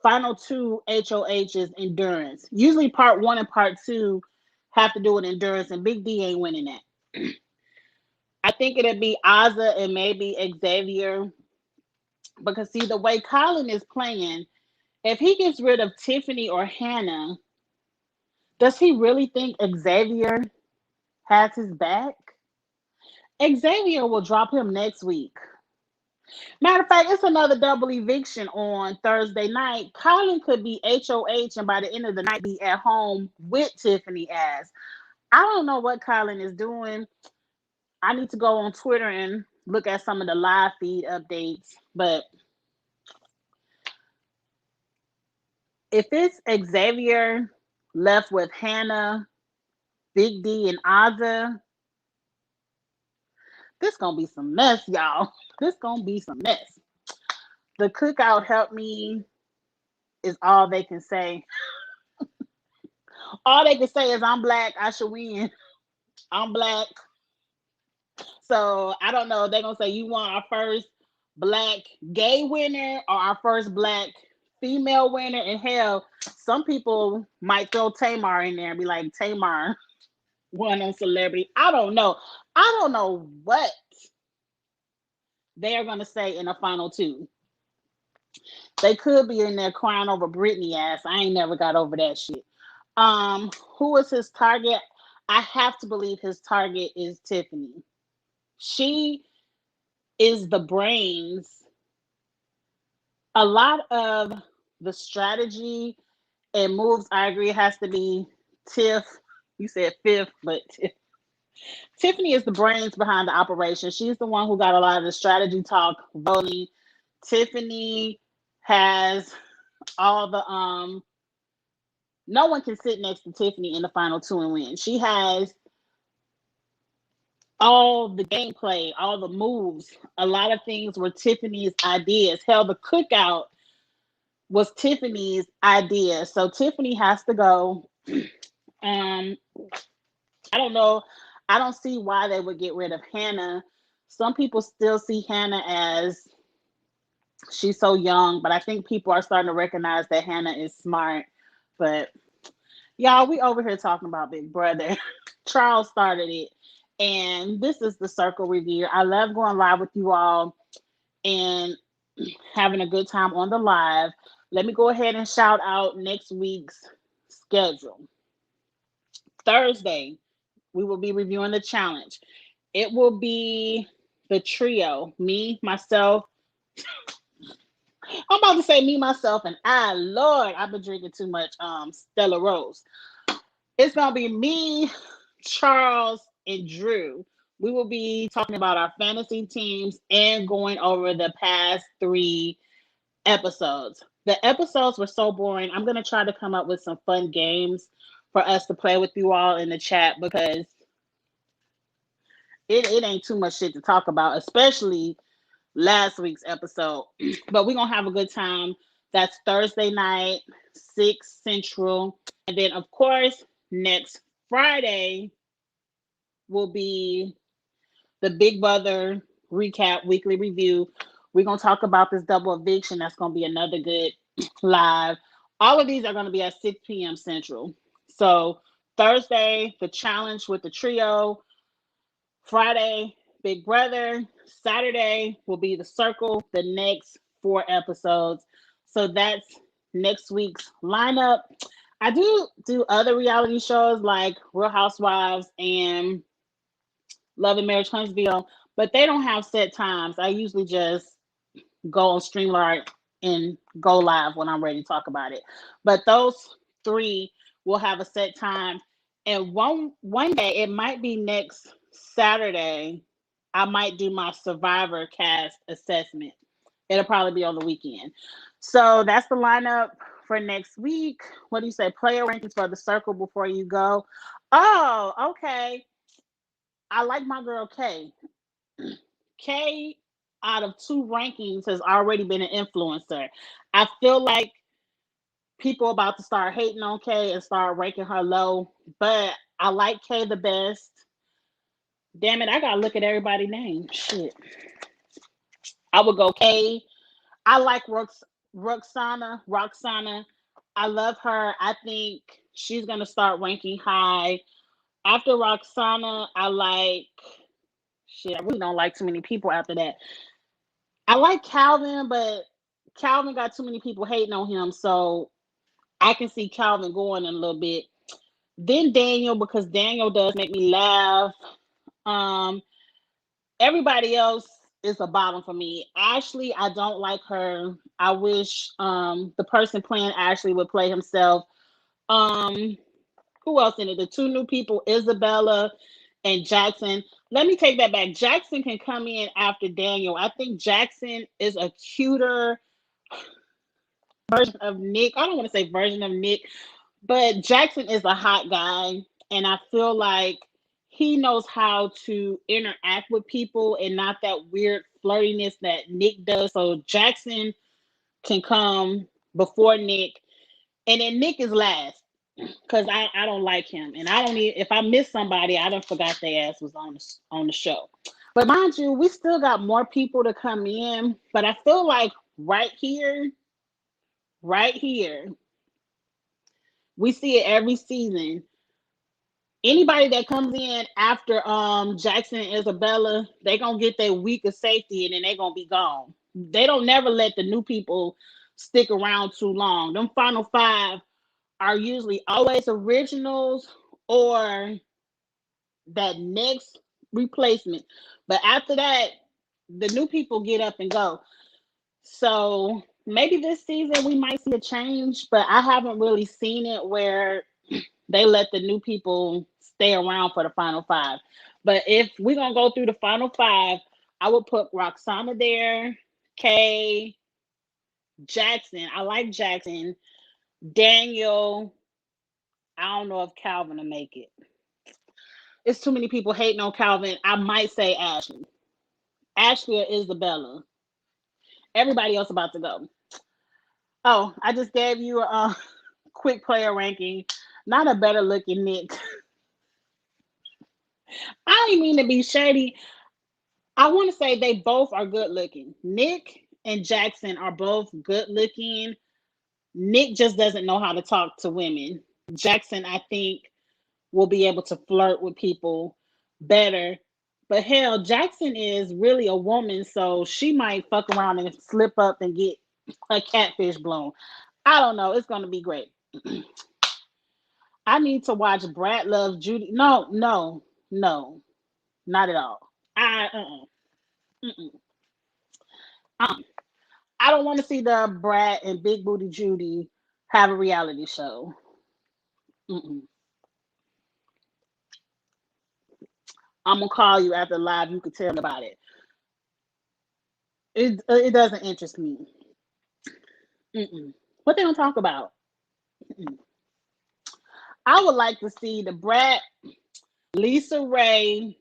final two HOH is endurance. Usually part one and part two have to do with endurance, and Big D ain't winning that. I think it'll be Ozzy and maybe Xavier because see the way Colin is playing, if he gets rid of Tiffany or Hannah, does he really think Xavier has his back? Xavier will drop him next week. Matter of fact, it's another double eviction on Thursday night. Colin could be HOH and by the end of the night be at home with Tiffany ass. I don't know what Colin is doing. I need to go on Twitter and look at some of the live feed updates. But If it's Xavier left with Hannah, Big D, and Aza, this gonna be some mess, y'all. This gonna be some mess. The cookout helped me is all they can say. All they can say is I'm black, I should win. I'm black. So I don't know. They're gonna say you want our first black gay winner or our first black female winner. And hell, some people might throw Tamar in there and be like, Tamar won on celebrity. I don't know. I don't know what they are gonna say in the final two. They could be in there crying over Britney ass. I ain't never got over that shit. Who is his target? I have to believe his target is Tiffany. She is the brains. A lot of the strategy and moves, I agree, has to be Tiff. You said fifth, but Tiffany is the brains behind the operation. She's the one who got a lot of the strategy talk rolling. Tiffany has all the no one can sit next to Tiffany in the final two and win. She has all the gameplay, all the moves. A lot of things were Tiffany's ideas. Hell, the cookout was Tiffany's idea. So Tiffany has to go. I don't know. I don't see why they would get rid of Hannah. Some people still see Hannah as she's so young, but I think people are starting to recognize that Hannah is smart. But y'all, we over here talking about Big Brother. Charles started it. And this is the Circle Review. I love going live with you all and having a good time on the live. Let me go ahead and shout out next week's schedule. Thursday, we will be reviewing the challenge. It will be the trio, me, myself. I'm about to say me, myself, and I. Lord, I've been drinking too much Stella Rose. It's going to be me, Charles, and Drew. We will be talking about our fantasy teams and going over the past 3 episodes. The episodes were so boring. I'm going to try to come up with some fun games for us to play with you all in the chat because it ain't too much shit to talk about, especially last week's episode. But we're going to have a good time. That's Thursday night, 6 Central. And then, of course, next Friday will be the Big Brother recap weekly review. We're going to talk about this double eviction. That's going to be another good live. All of these are going to be at 6 p.m. Central. So Thursday, the challenge with the trio. Friday, Big Brother. Saturday will be the Circle, the next 4 episodes. So that's next week's lineup. I do other reality shows like Real Housewives and Love and Marriage Huntsville, but they don't have set times. I usually just go on StreamYard and go live when I'm ready to talk about it. But those 3 will have a set time. And one day, it might be next Saturday, I might do my Survivor cast assessment. It'll probably be on the weekend. So that's the lineup for next week. What do you say? Player rankings for the Circle before you go. Oh, okay. I like my girl Kay. Kay, out of 2 rankings, has already been an influencer. I feel like people about to start hating on Kay and start ranking her low, but I like Kay the best. Damn it, I gotta look at everybody's name. Shit. I would go Kay. I like Roxanna. I love her. I think she's gonna start ranking high. After Roxanna, I like shit. I really don't like too many people after that. I like Calvin, but Calvin got too many people hating on him, so I can see Calvin going in a little bit. Then Daniel, because Daniel does make me laugh. Everybody else is a bottom for me. Ashley, I don't like her. I wish the person playing Ashley would play himself. Who else in it? The 2 new people, Isabella and Jackson. Let me take that back. Jackson can come in after Daniel. I think Jackson is a cuter. version of Nick. I don't want to say version of Nick, but Jackson is a hot guy, and I feel like he knows how to interact with people and not that weird flirtiness that Nick does. So Jackson can come before Nick, and then Nick is last because I don't like him, and I don't even if I miss somebody, I don't forgot their ass was on the show. But mind you, we still got more people to come in, but I feel like right here, we see it every season. Anybody that comes in after Jackson and Isabella, they gonna get their week of safety and then they gonna be gone. They don't never let the new people stick around too long. Them final five are usually always originals or that next replacement. But after that, the new people get up and go. So maybe this season we might see a change, but I haven't really seen it where they let the new people stay around for the final five. But if we're gonna go through the final five, I would put Roxanna there, Kay, Jackson. I like Jackson. Daniel. I don't know if Calvin will make it. It's too many people hating on Calvin. I might say Ashley. Ashley or Isabella. Everybody else about to go. Oh, I just gave you a quick player ranking. Not a better looking Nick. I don't mean to be shady. I want to say they both are good looking. Nick and Jackson are both good looking. Nick just doesn't know how to talk to women. Jackson, I think, will be able to flirt with people better. But hell, Jackson is really a woman, so she might fuck around and slip up and get a catfish blown. I don't know. It's gonna be great. I need to watch Brad Loves Judy. No, no, no, not at all. I I don't want to see the Brad and Big Booty Judy have a reality show. Mm-mm. I'm gonna call you after live. You could tell me about it. It doesn't interest me. Mm-mm. What they gonna talk about? Mm-mm. I would like to see the Brad, Lisa Ray,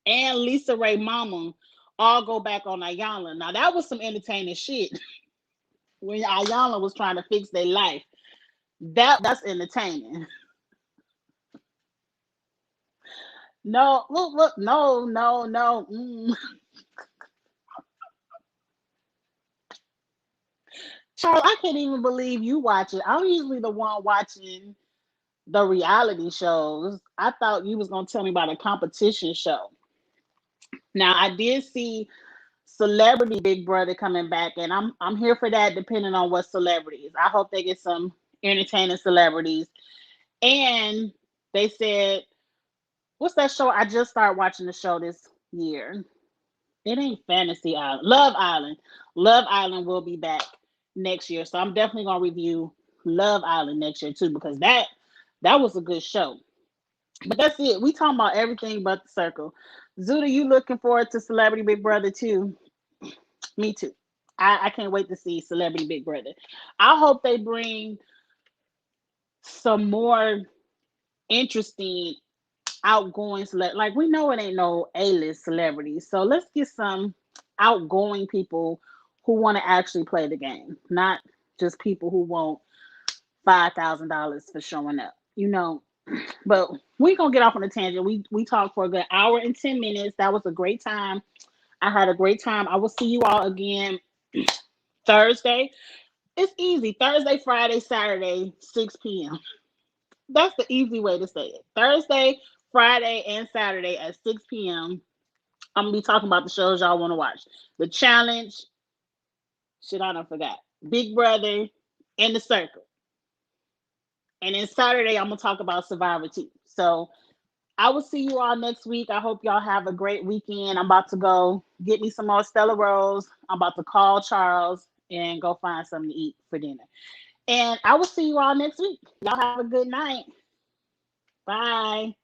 and Lisa Ray Mama all go back on Ayala. Now that was some entertaining shit when Ayala was trying to fix their life. That's entertaining. No, look, no, no, no. Charles, I can't even believe you watch it. I'm usually the one watching the reality shows. I thought you was gonna tell me about a competition show. Now I did see Celebrity Big Brother coming back, and I'm here for that. Depending on what celebrities, I hope they get some entertaining celebrities. And they said, what's that show? I just started watching the show this year. It ain't Fantasy Island. Love Island. Love Island will be back next year. So I'm definitely gonna review Love Island next year too, because that was a good show. But that's it. We talking about everything but the circle. Zuda, you looking forward to Celebrity Big Brother too? Me too. I can't wait to see Celebrity Big Brother. I hope they bring some more interesting outgoing like we know it ain't no A-list celebrities. So let's get some outgoing people who want to actually play the game, not just people who want $5,000 for showing up. But we gonna get off on a tangent. We talked for a good hour and 10 minutes. That was a great time. I had a great time. I will see you all again Thursday. It's easy. Thursday, Friday, Saturday, 6 p.m. That's the easy way to say it. Thursday, Friday, and Saturday at 6 p.m. I'm gonna be talking about the shows y'all want to watch. The Challenge, shit I don't forgot. Big Brother, and The Circle. And then Saturday, I'm gonna talk about Survivor too. So I will see you all next week. I hope y'all have a great weekend. I'm about to go get me some more Stella Rolls. I'm about to call Charles and go find something to eat for dinner. And I will see you all next week. Y'all have a good night. Bye.